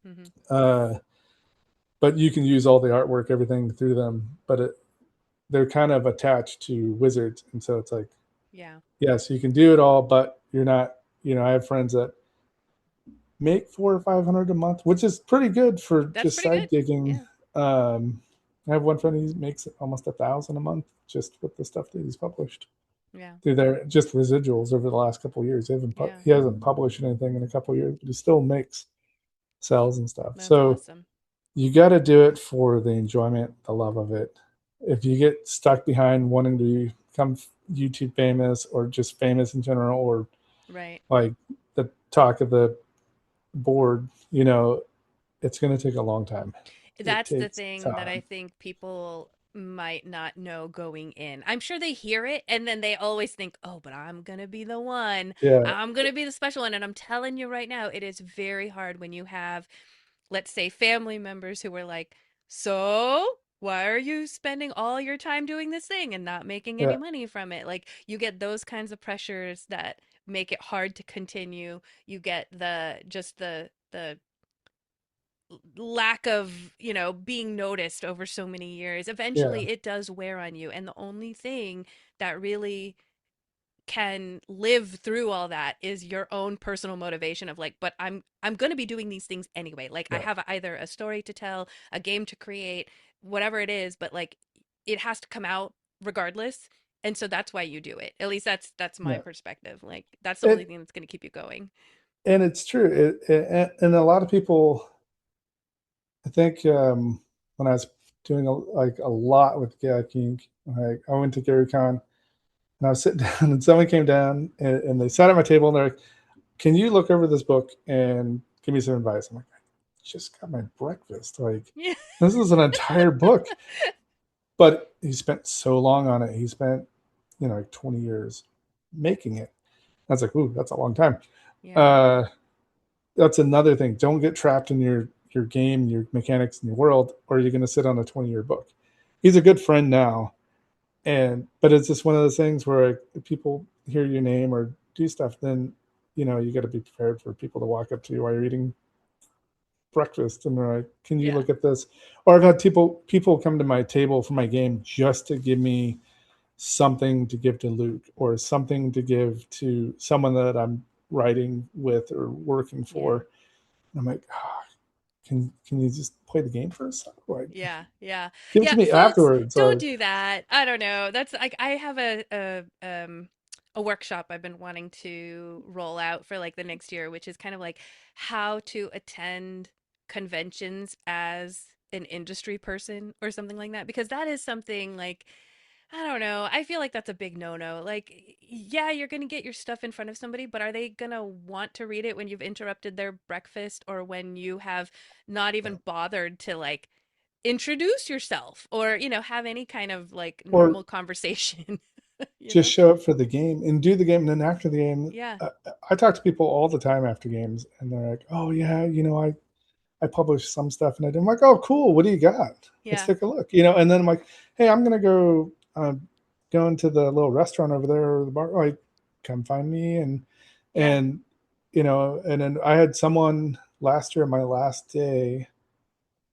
Mm-hmm. Uh, but you can use all the artwork, everything through them. But they're kind of attached to Wizards, and so it's like, Yeah. yes, you can do it all, but you're not. I have friends that make 400 or 500 a month, which is pretty good for That's just pretty side good. gigging. Yeah. I have one friend who makes almost 1,000 a month just with the stuff that he's published Yeah. through their just residuals over the last couple of years. Yeah. He hasn't published anything in a couple of years, but he still makes sells and stuff. That's So awesome. you got to do it for the enjoyment, the love of it. If you get stuck behind wanting to become YouTube famous or just famous in general, or Right. like the talk of the board, it's going to take a long time. It That's the takes thing that I time. think people might not know going in. I'm sure they hear it and then they always think, oh, but I'm going to be the one. Yeah. I'm going to be the special one. And I'm telling you right now, it is very hard when you have, let's say, family members who are like, so? why are you spending all your time doing this thing and not making any Yeah, money from it? Like you get those kinds of pressures that make it hard to continue. You get the lack of, being noticed over so many years. yeah, Eventually it does wear on you. And the only thing that really can live through all that is your own personal motivation of like, but I'm going to be doing these things anyway. Like I yeah, have either a story to tell, a game to create, whatever it is, but like it has to come out regardless. And so that's why you do it. At least that's my yeah. perspective. Like that's the only It thing that's going to keep you going. and it's true. And a lot of people, I think, when I was doing like a lot with King, like I went to GaryCon and I was sitting down and someone came down and they sat at my table and they're like, "Can you look over this book and give me some advice?" I'm like, "I just got my breakfast. Like, Yeah. this is an entire book." But he spent so long on it. He spent, like 20 years making it. I was like, "Ooh, that's a long time." Yeah. Uh, that's another thing. Don't get trapped in your game, your mechanics, and your world, or you're going to sit on a 20-year book. He's a good friend now, and but it's just one of those things where if people hear your name or do stuff, then you got to be prepared for people to walk up to you while you're eating breakfast and they're like, "Can you Yeah. look at this?" Or I've had people come to my table for my game just to give me something to give to Luke or something to give to someone that I'm writing with or working Yeah. for. And I'm like, can you just play the game first? Like, Yeah, yeah. give it to Yeah, me folks, afterwards. don't Like, do that. I don't know. That's like I have a workshop I've been wanting to roll out for like the next year, which is kind of like how to attend conventions as an industry person or something like that because that is something like I don't know. I feel like that's a big no-no. Like, yeah, you're going to get your stuff in front of somebody, but are they going to want to read it when you've interrupted their breakfast or when you have not even bothered to like introduce yourself or, have any kind of like or normal conversation, you just know? show up for the game and do the game. And then after the game, Yeah. uh, I talk to people all the time after games, and they're like, "Oh yeah, I published some stuff," and I'm like, "Oh cool, what do you got? Let's Yeah. take a look." And then I'm like, "Hey, I'm gonna go into the little restaurant over there or the bar. Like, come find me." Yeah. And and then I had someone last year, my last day,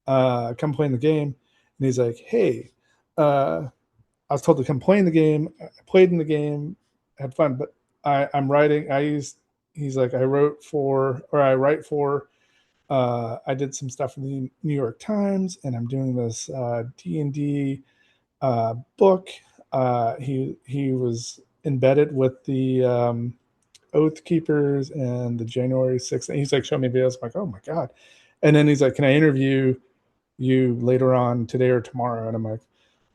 come play in the game, and he's like, "Hey, I was told to come play in the game. I played in the game, had fun, but I'm writing. I used. He's like, I wrote for, or I write for. I did some stuff in the New York Times, and I'm doing this D&D book. He was embedded with the Oath Keepers and the January 6th. And he's like showing me videos. I'm like, oh my god! And then he's like, can I interview you later on today or tomorrow? And I'm like,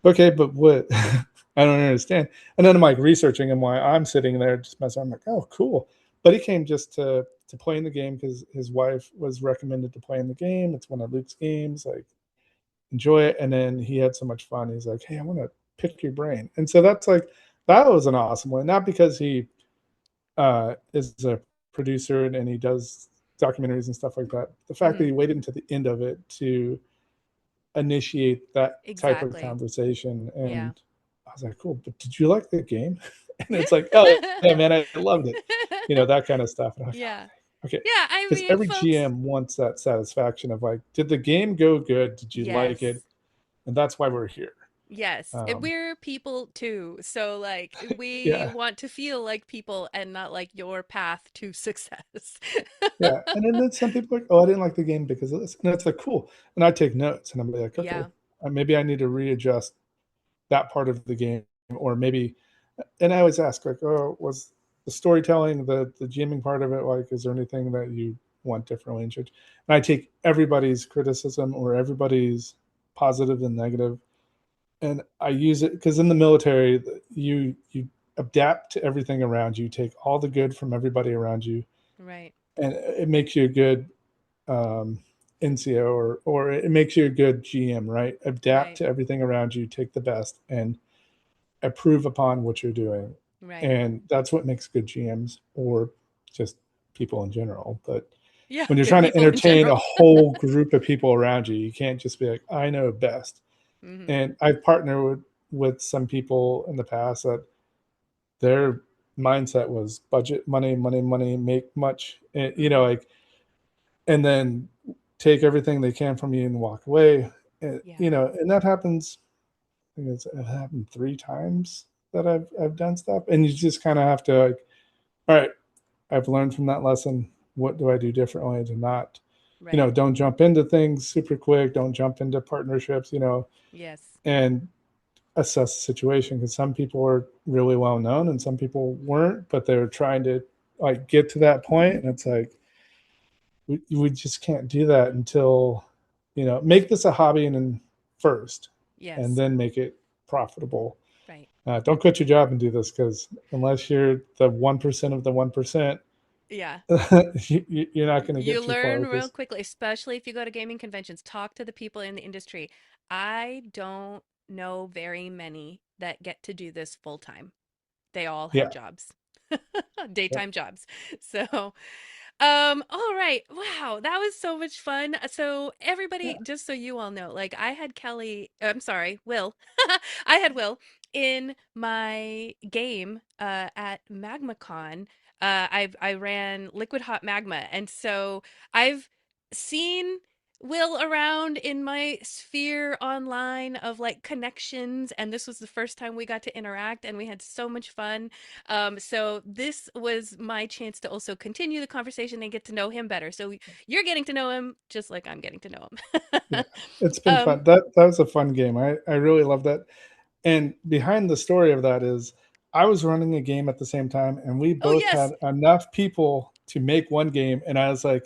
okay, but what? I don't understand. And then I'm like researching him while I'm sitting there just messing. I'm like, oh, cool. But he came just to play in the game because his wife was recommended to play in the game. It's one of Luke's games. Like, enjoy it. And then he had so much fun. He's like, hey, I want to pick your brain. And so that was an awesome one. Not because he is a producer and he does documentaries and stuff like that. The fact that Hmm. he waited until the end of it to initiate that type of Exactly. conversation. Yeah. And I was like, cool, but did you like the game? And it's like, oh yeah, man, I loved it. That kind of stuff. And I'm like, Yeah. okay. Yeah, I Because mean, every folks, GM wants that satisfaction of like, did the game go good? Did you like yes. it? And that's why we're here. Yes, Um, we're people too. So, like, we yeah, want to feel like people and not like your path to success. yeah. And then some people are like, oh, I didn't like the game because of this. And it's like, cool. And I take notes and I'm like, okay, Yeah, maybe I need to readjust that part of the game, or maybe. And I always ask, like, oh, was the storytelling, the GMing part of it, like, is there anything that you want differently in church? And I take everybody's criticism or everybody's positive and negative, and I use it because in the military, you adapt to everything around you, take all the good from everybody around you, right, and it makes you a good um, NCO, or it makes you a good GM, right? Adapt right, to everything around you, take the best, and improve upon what you're doing. right. And that's what makes good GMs or just people in general. But Yeah, when you're good trying to people in entertain a general. whole group of people around you, you can't just be like, I know best. Mm-hmm. And I've partnered with some people in the past that their mindset was budget, money, money, money, make much, and, Mm-hmm. like, and then take everything they can from you and walk away. And, Yeah. and that happens. I think it happened 3 times that I've done stuff, and you just kind of have to, like, all right, I've learned from that lesson. What do I do differently to not, Right. don't jump into things super quick. Don't jump into partnerships, Yes. and assess the situation, because some people are really well known and some people weren't, but they were trying to, like, get to that point, and it's like we just can't do that until, make this a hobby and then first, and Yes. then make it profitable. Right. Don't quit your job and do this, because unless you're the 1% of the 1%, Yeah. you're not going to You get too far learn with real this. quickly, especially if you go to gaming conventions. Talk to the people in the industry. I don't know very many that get to do this full time. They all have Yeah, jobs, yeah, daytime jobs. So, all right. Wow, that was so much fun. So, yeah, everybody, just so you all know, like I had Kelly, I'm sorry, Will. I had Will in my game at MagmaCon. I ran Liquid Hot Magma, and so I've seen Will around in my sphere online of like connections, and this was the first time we got to interact, and we had so much fun. So this was my chance to also continue the conversation and get to know him better. So you're getting to know him just like I'm getting to know yeah. him. It's been um, fun. That was a fun game. I really love that. And behind the story of that is, I was running a game at the same time, and we oh both yes, had enough people to make one game. And I was like,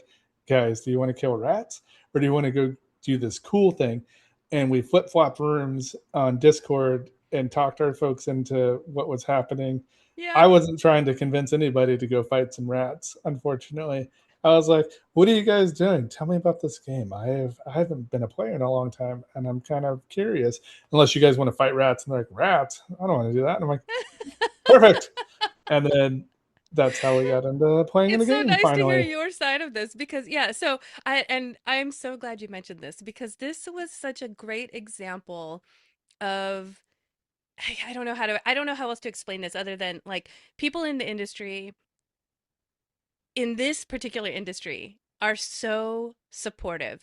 guys, do you want to kill rats, or do you want to go do this cool thing? And we flip flop rooms on Discord and talked our folks into what was happening. yeah. I wasn't trying to convince anybody to go fight some rats, unfortunately. I was like, "What are you guys doing? Tell me about this game. I haven't been a player in a long time, and I'm kind of curious. Unless you guys want to fight rats." And they're like, "Rats? I don't want to do that." And I'm like, "Perfect." And then that's how we got into playing in the It's so game nice to hear finally. your side of this because yeah, so I'm so glad you mentioned this because this was such a great example of I don't know how else to explain this other than like people in the industry in this particular industry are so supportive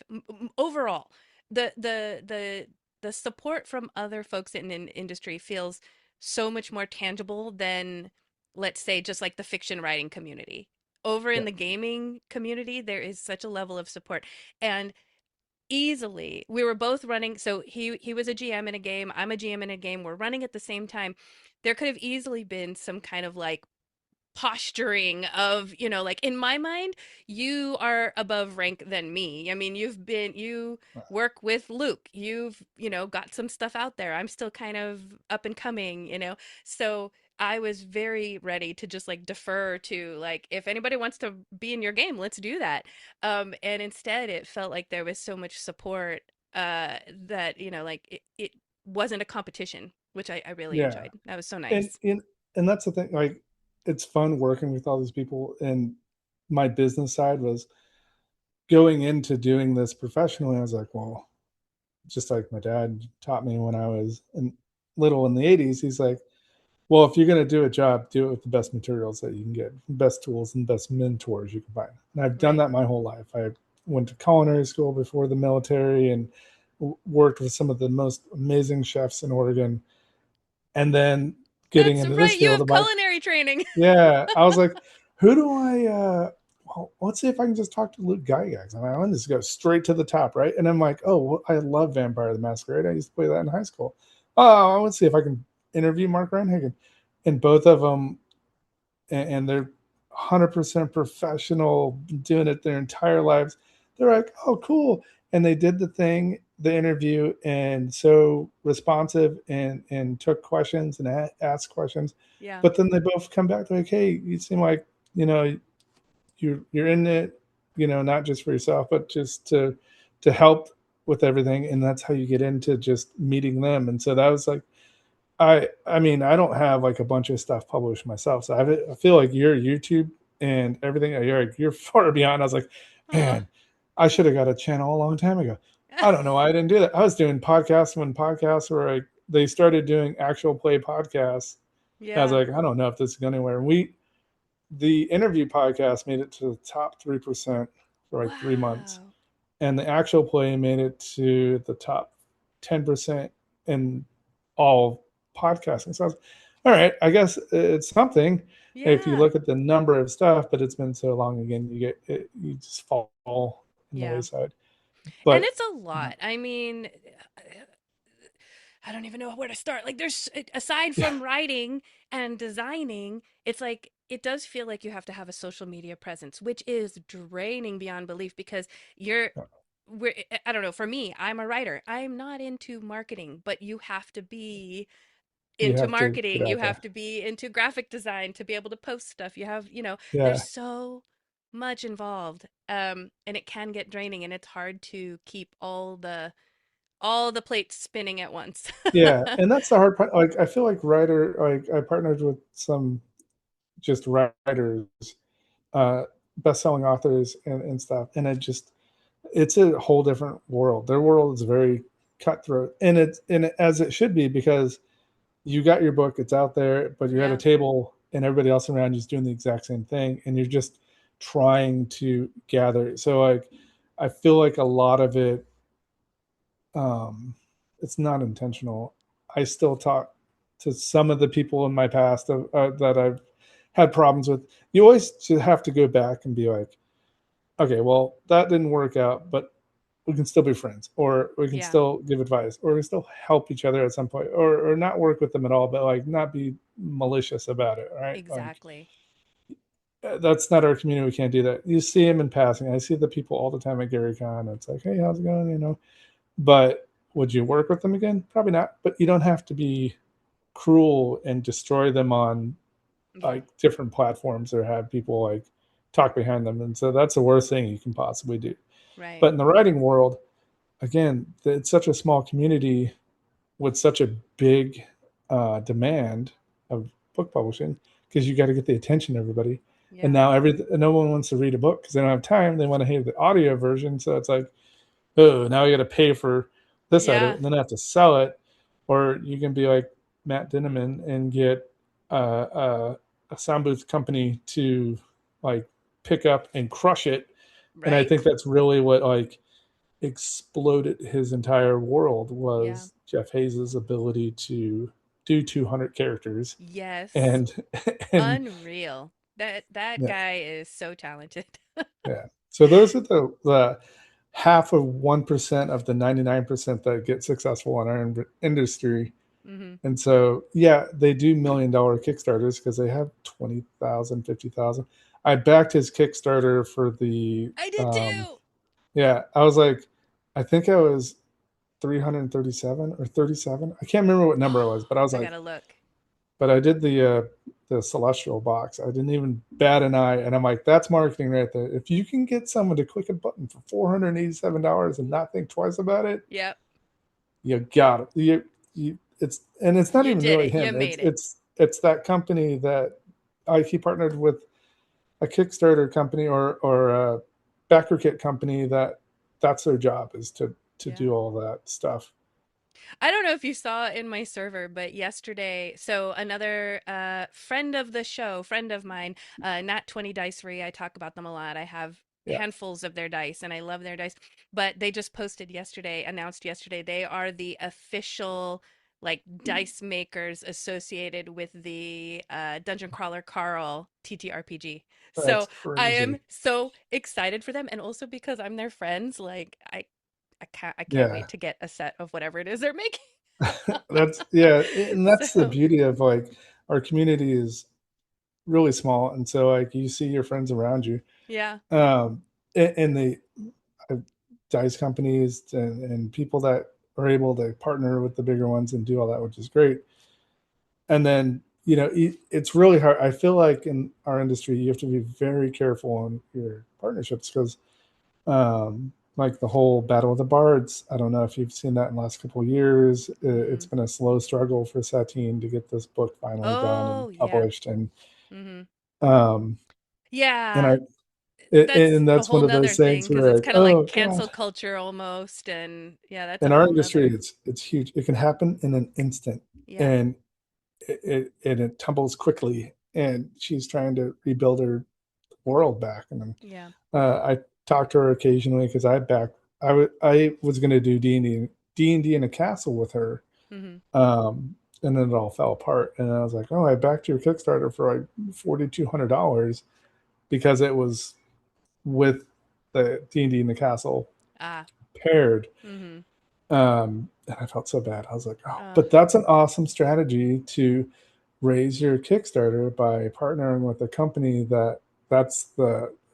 overall. The support from other folks in an industry feels so much more tangible than, let's say, just like the fiction writing community. Over in Yeah, the gaming community, there is such a level of support. And easily, we were both running. So he was a GM in a game, I'm a GM in a game. We're running at the same time. There could have easily been some kind of like posturing of, like in my mind, you are above rank than me. I mean, you work with Luke. You've, got some stuff out there. I'm still kind of up and coming. So I was very ready to just like defer to like if anybody wants to be in your game, let's do that. And instead it felt like there was so much support that, like it wasn't a competition, which I really yeah. enjoyed. That was so And nice. and and that's the thing. Like, it's fun working with all these people. And my business side was going into doing this professionally. I was like, well, just like my dad taught me when I was little in the '80s. He's like, well, if you're going to do a job, do it with the best materials that you can get, best tools, and best mentors you can find. And I've done Right. that my whole life. I went to culinary school before the military and worked with some of the most amazing chefs in Oregon. And then getting That's into this right. You field, have I'm like, culinary training. yeah, I was like, who do I? Well, let's see if I can just talk to Luke Gygax. I want to just go straight to the top, right? And I'm like, oh, well, I love Vampire the Masquerade. I used to play that in high school. Oh, let's see if I can interview Mark Reinhagen. And both of them, and they're 100% professional, doing it their entire lives. They're like, oh, cool. And they did the thing, the interview, and so responsive, and took questions and asked questions. Yeah. But then they both come back like, hey, you seem like, you know, you're in it, not just for yourself, but just to help with everything. And that's how you get into just meeting them. And so that was like, I mean, I don't have like a bunch of stuff published myself, so I feel like your YouTube and everything, you're far beyond. I was like, Oh, man, I should have got a channel a long time ago. I don't know why I didn't do that. I was doing podcasts when podcasts were like they started doing actual play podcasts. I was Yeah. like, I don't know if this is going anywhere. The interview podcast made it to the top 3% for like 3 months, Wow. and the actual play made it to the top 10% in all podcasting. So I was, all right, I guess it's something if you Yeah. look at the number of stuff, but it's been so long again, you get it, you just fall in the Yeah. wayside. And But it's a lot. I mean, I don't even know where to start. Like, there's, aside yeah, from writing and designing, it's like, it does feel like you have to have a social media presence, which is draining beyond belief because you're, I don't know, for me, I'm a writer. I'm not into marketing, but you have to be you into have to get marketing. You out have there. to be into graphic design to be able to post stuff. You have, there's Yeah, so much involved. And it can get draining and it's hard to keep all the plates spinning at once. yeah, and that's the hard part. Like I feel like writer, like I partnered with some just writers, uh, best-selling authors and stuff, and it's a whole different world. Their world is very cutthroat, and as it should be because you got your book, it's out there, but you're at a Yeah. table and everybody else around you is doing the exact same thing, and you're just trying to gather. So like, I feel like a lot of it, um, it's not intentional. I still talk to some of the people in my past that I've had problems with. You always should have to go back and be like, okay, well, that didn't work out, but we can still be friends, or we can Yeah. still give advice, or we can still help each other at some point, or not work with them at all, but like not be malicious about it, right? Like Exactly. that's not our community. We can't do that. You see them in passing. I see the people all the time at GaryCon. It's like, hey, how's it going? But would you work with them again? Probably not. But you don't have to be cruel and destroy them on Yeah. like different platforms or have people like talk behind them. And so that's the worst thing you can possibly do. Right. But in the writing world, again, it's such a small community with such a big demand of book publishing because you got to get the attention of everybody. And Yeah. now no one wants to read a book because they don't have time. They want to hear the audio version. So it's like, oh, now you got to pay for this edit Yeah. and then I have to sell it. Or you can be like Matt Dinneman and get a sound booth company to like pick up and crush it. And I think Right? that's really what like exploded his entire world Yeah. was Jeff Hayes's ability to do 200 characters Yes. and and Unreal. That yeah, guy is so talented. yeah. So those are the half of 1% of the 99% that get successful in our industry. Mhm. And so, yeah, they do $1 million Kickstarters because they have 20,000, 50,000. I backed his Kickstarter for the, I did too. yeah, I was like, I think I was 337 or 37. I can't remember what number I was, but I was I like, gotta look. but I did the celestial box. I didn't even bat an eye, and I'm like, that's marketing right there. If you can get someone to click a button for $487 and not think twice about it, Yep. you got it. It's not You even did really it. You him. It's made it. it's that company that he partnered with a Kickstarter company or a backer kit company that's their job is to Yeah. do all that stuff. I don't know if you saw in my server, but yesterday, so another friend of the show, friend of mine, Nat 20 Dicery, I talk about them a lot. I have Yeah. handfuls of their dice and I love their dice. But they just posted yesterday, announced yesterday, they are the official like dice makers associated with the Dungeon Crawler Carl TTRPG. That's So I am crazy. so excited for them, and also because I'm their friends, like I can't Yeah. wait to get a set of whatever it is they're making. That's yeah, and that's the So, beauty of like our community is really small, and so like you see your friends around you, yeah. and the uh, dice companies and people that are able to partner with the bigger ones and do all that, which is great. And then it's really hard. I feel like in our industry, you have to be very careful on your partnerships because like the whole battle of the bards. I don't know if you've seen that in the last couple of years. It's Mm. been a slow struggle for Satine to get this book finally done and Oh, yeah. published, Hmm. um, and I Yeah. That's And a that's whole one of nother those thing things because where it's like, kind of like oh cancel god, culture almost, and yeah, that's a in our whole industry, nother. it's huge. It can happen in an instant, Yeah, and it tumbles quickly. And she's trying to rebuild her world back. And then yeah. I talk to her occasionally because I was going to do D&D in a castle with her, Hmm. and then it all fell apart. And I was like, oh, I backed your Kickstarter for like $4,200 because it was with the D&D in the castle Ah. paired. Hmm. And I felt so bad. I was like, oh, Uh, but that's an awesome strategy to raise your Kickstarter by partnering with a company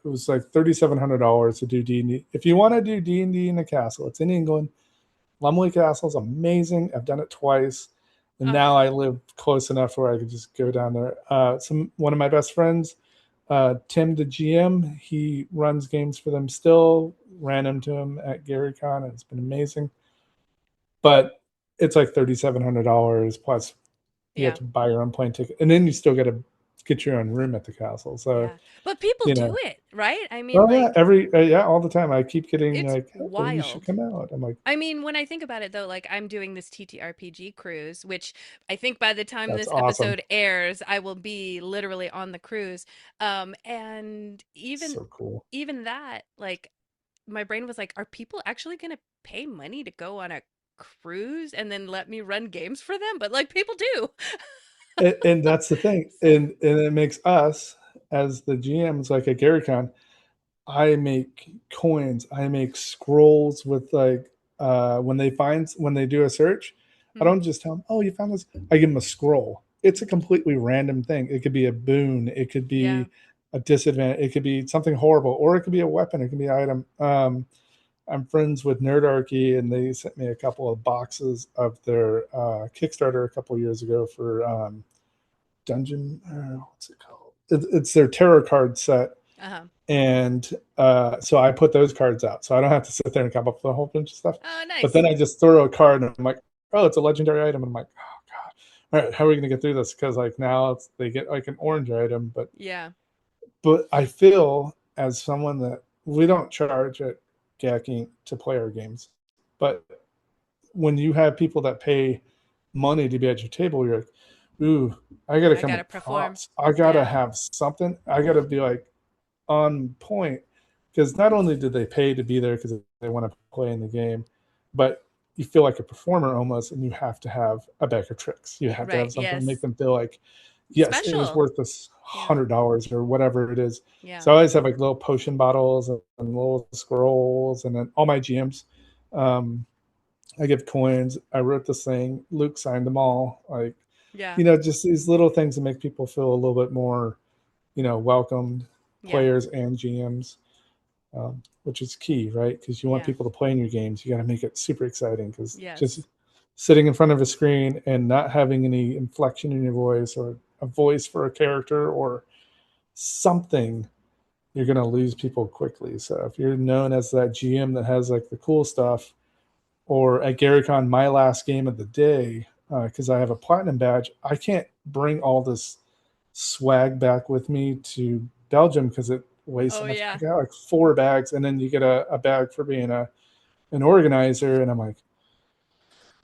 it was like $3,700 to do D&D. If you want to do D&D in the castle, it's in England. Lumley Castle is amazing. I've done it twice, and uh, now I live close enough where I could just go down there. One of my best friends, Tim, the GM, he runs games for them still. Ran into him at GaryCon, and it's been amazing. But it's like $3,700 plus you have yeah, to buy your own plane ticket, and then you still got to get your own room at the castle. So yeah. But people you do know, it, right? I mean, oh yeah, like, all the time. I keep getting it's like, oh, you should wild. come out. I'm like, I mean, when I think about it though, like I'm doing this TTRPG cruise, which I think by the time that's this awesome, episode airs, I will be literally on the cruise. And so cool. even that, like my brain was like, are people actually going to pay money to go on a cruise and then let me run games for them? But like people do. And that's the thing, So, and it makes us as the GMs like at GaryCon. I make coins. I make scrolls with like when they do a search, I mhm. don't just tell them, "Oh, you found this." I give them a scroll. It's a completely random thing. It could be a boon. It could Yeah. be a disadvantage. It could be something horrible, or it could be a weapon. It could be an item. I'm friends with Nerdarchy, and they sent me a couple of boxes of their Kickstarter a couple of years ago for Dungeon. What's it called? It's their tarot card set, Uh-huh. and so I put those cards out, so I don't have to sit there and come up with a whole bunch of stuff. Oh, But nice. then I just throw a card, and I'm like, oh, it's a legendary item, and I'm like, oh god, all right, how are we going to get through this? Because like now they get like an orange item, Yeah. but I feel as someone that we don't charge at Gacking to play our games, but when you have people that pay money to be at your table, you're like, ooh, I got to I come got to with perform. props. I got to Yeah. have something. I got to be like on point, because not only did they pay to be there because they want to play in the game, but you feel like a performer almost, and you have to have a bag of tricks. You have to Right. have something to make Yes. them feel like, yes, it was Special. worth this Yeah. $100 or whatever it is. Yeah. So I always have like little potion bottles and little scrolls, and then all my GMs. Um, I give coins. I wrote this thing. Luke signed them all. Like, Yeah. just these little things that make people feel a little bit more, welcomed, Yeah. players and GMs, which is key, right? Because you want Yeah. people to play in your games. You got to make it super exciting, because just Yes. sitting in front of a screen and not having any inflection in your voice or a voice for a character or something, you're going to lose people quickly. So if you're known as that GM that has like the cool stuff, or at GaryCon, my last game of the day, because I have a platinum badge, I can't bring all this swag back with me to Belgium because it weighs so Oh much. I yeah. got like 4 bags, and then you get a bag for being an organizer. And I'm like,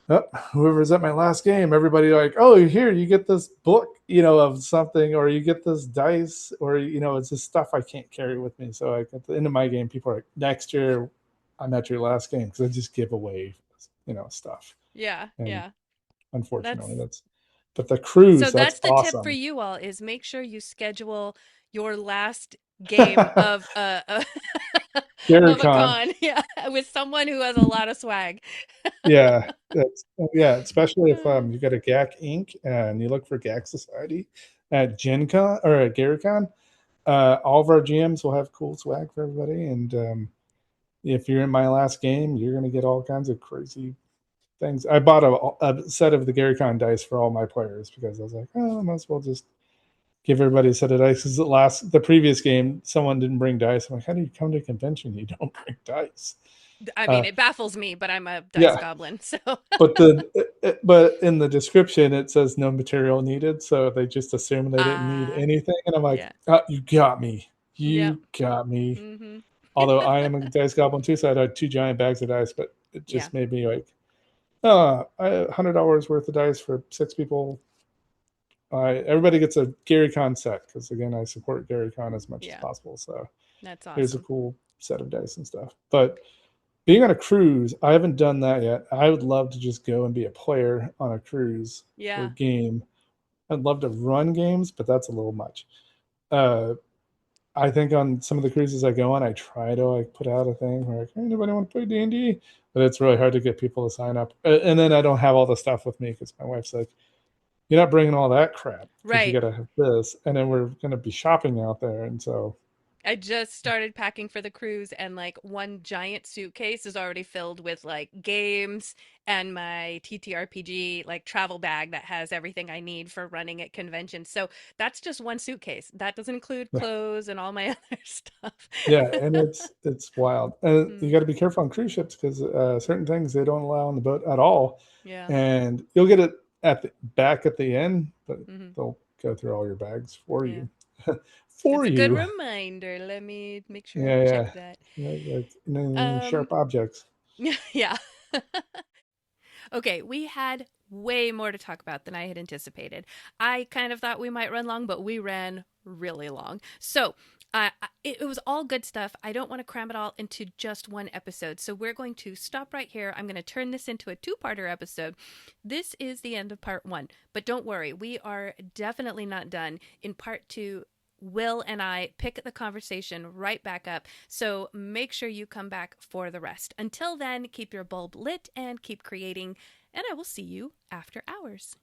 oh, whoever's at my last game, everybody like, oh, here you get this book, of something, or you get this dice, or it's just stuff I can't carry with me. So like at the end of my game, people are like, next year I'm at your last game, because I just give away, stuff. Yeah. And Yeah. unfortunately, That's but the So cruise, that's that's the tip for awesome. you all is make sure you schedule your last game of of a GaryCon. con, yeah, with someone who has a lot of swag. Yeah, yeah, especially if Uh, you got a GAC Inc. and you look for GAC Society at Gen Con or at GaryCon. All of our GMs will have cool swag for everybody, and if you're in my last game, you're gonna get all kinds of crazy things. I bought a set of the GaryCon dice for all my players, because I was like, oh, I might as well just give everybody a set of dice. Because the previous game, someone didn't bring dice. I'm like, how do you come to a convention? You don't bring dice. I mean, Uh, it baffles me, but I'm a dice yeah, goblin, so but in the description it says no material needed, so they just assume they didn't need uh anything, and I'm like, yeah. oh, you got me. Yep. You got me. Mm-hmm. Although I am a dice goblin too, so I had 2 giant bags of dice, but it Yeah. just made me like, $100 worth of dice for 6 people. Everybody gets a Gary Con set because again, I support Gary Con as much as Yeah. possible. So That's here's a awesome. cool set of dice and stuff. But being on a cruise, I haven't done that yet. I would love to just go and be a player on a cruise for a Yeah. game. I'd love to run games, but that's a little much. Uh, I think on some of the cruises I go on, I try to like put out a thing where like, hey, anybody want to play D&D? But it's really hard to get people to sign up. And then I don't have all the stuff with me because my wife's like, you're not bringing all that crap because you Right. got to have this. And then we're going to be shopping out there. And so, I just started packing for the cruise, and like one giant suitcase is already filled with like games and my TTRPG like travel bag that has everything I need for running at conventions. So that's just one suitcase. That doesn't include clothes and all my other stuff. yeah, and it's wild. And you Mm, got to be careful on cruise ships because certain things they don't allow on the boat at all. yeah. And you'll get it at the back at the end, but Hmm. they'll go through all your bags for Yeah. you. For It's a good you. reminder. Let me make sure I Yeah, check yeah. that. Like any Um, sharp objects. yeah. Okay, we had way more to talk about than I had anticipated. I kind of thought we might run long, but we ran really long. So, it was all good stuff. I don't want to cram it all into just one episode. So, we're going to stop right here. I'm going to turn this into a two-parter episode. This is the end of part 1. But don't worry, we are definitely not done. In part 2, Will and I pick the conversation right back up, so make sure you come back for the rest. Until then, keep your bulb lit and keep creating, and I will see you after hours.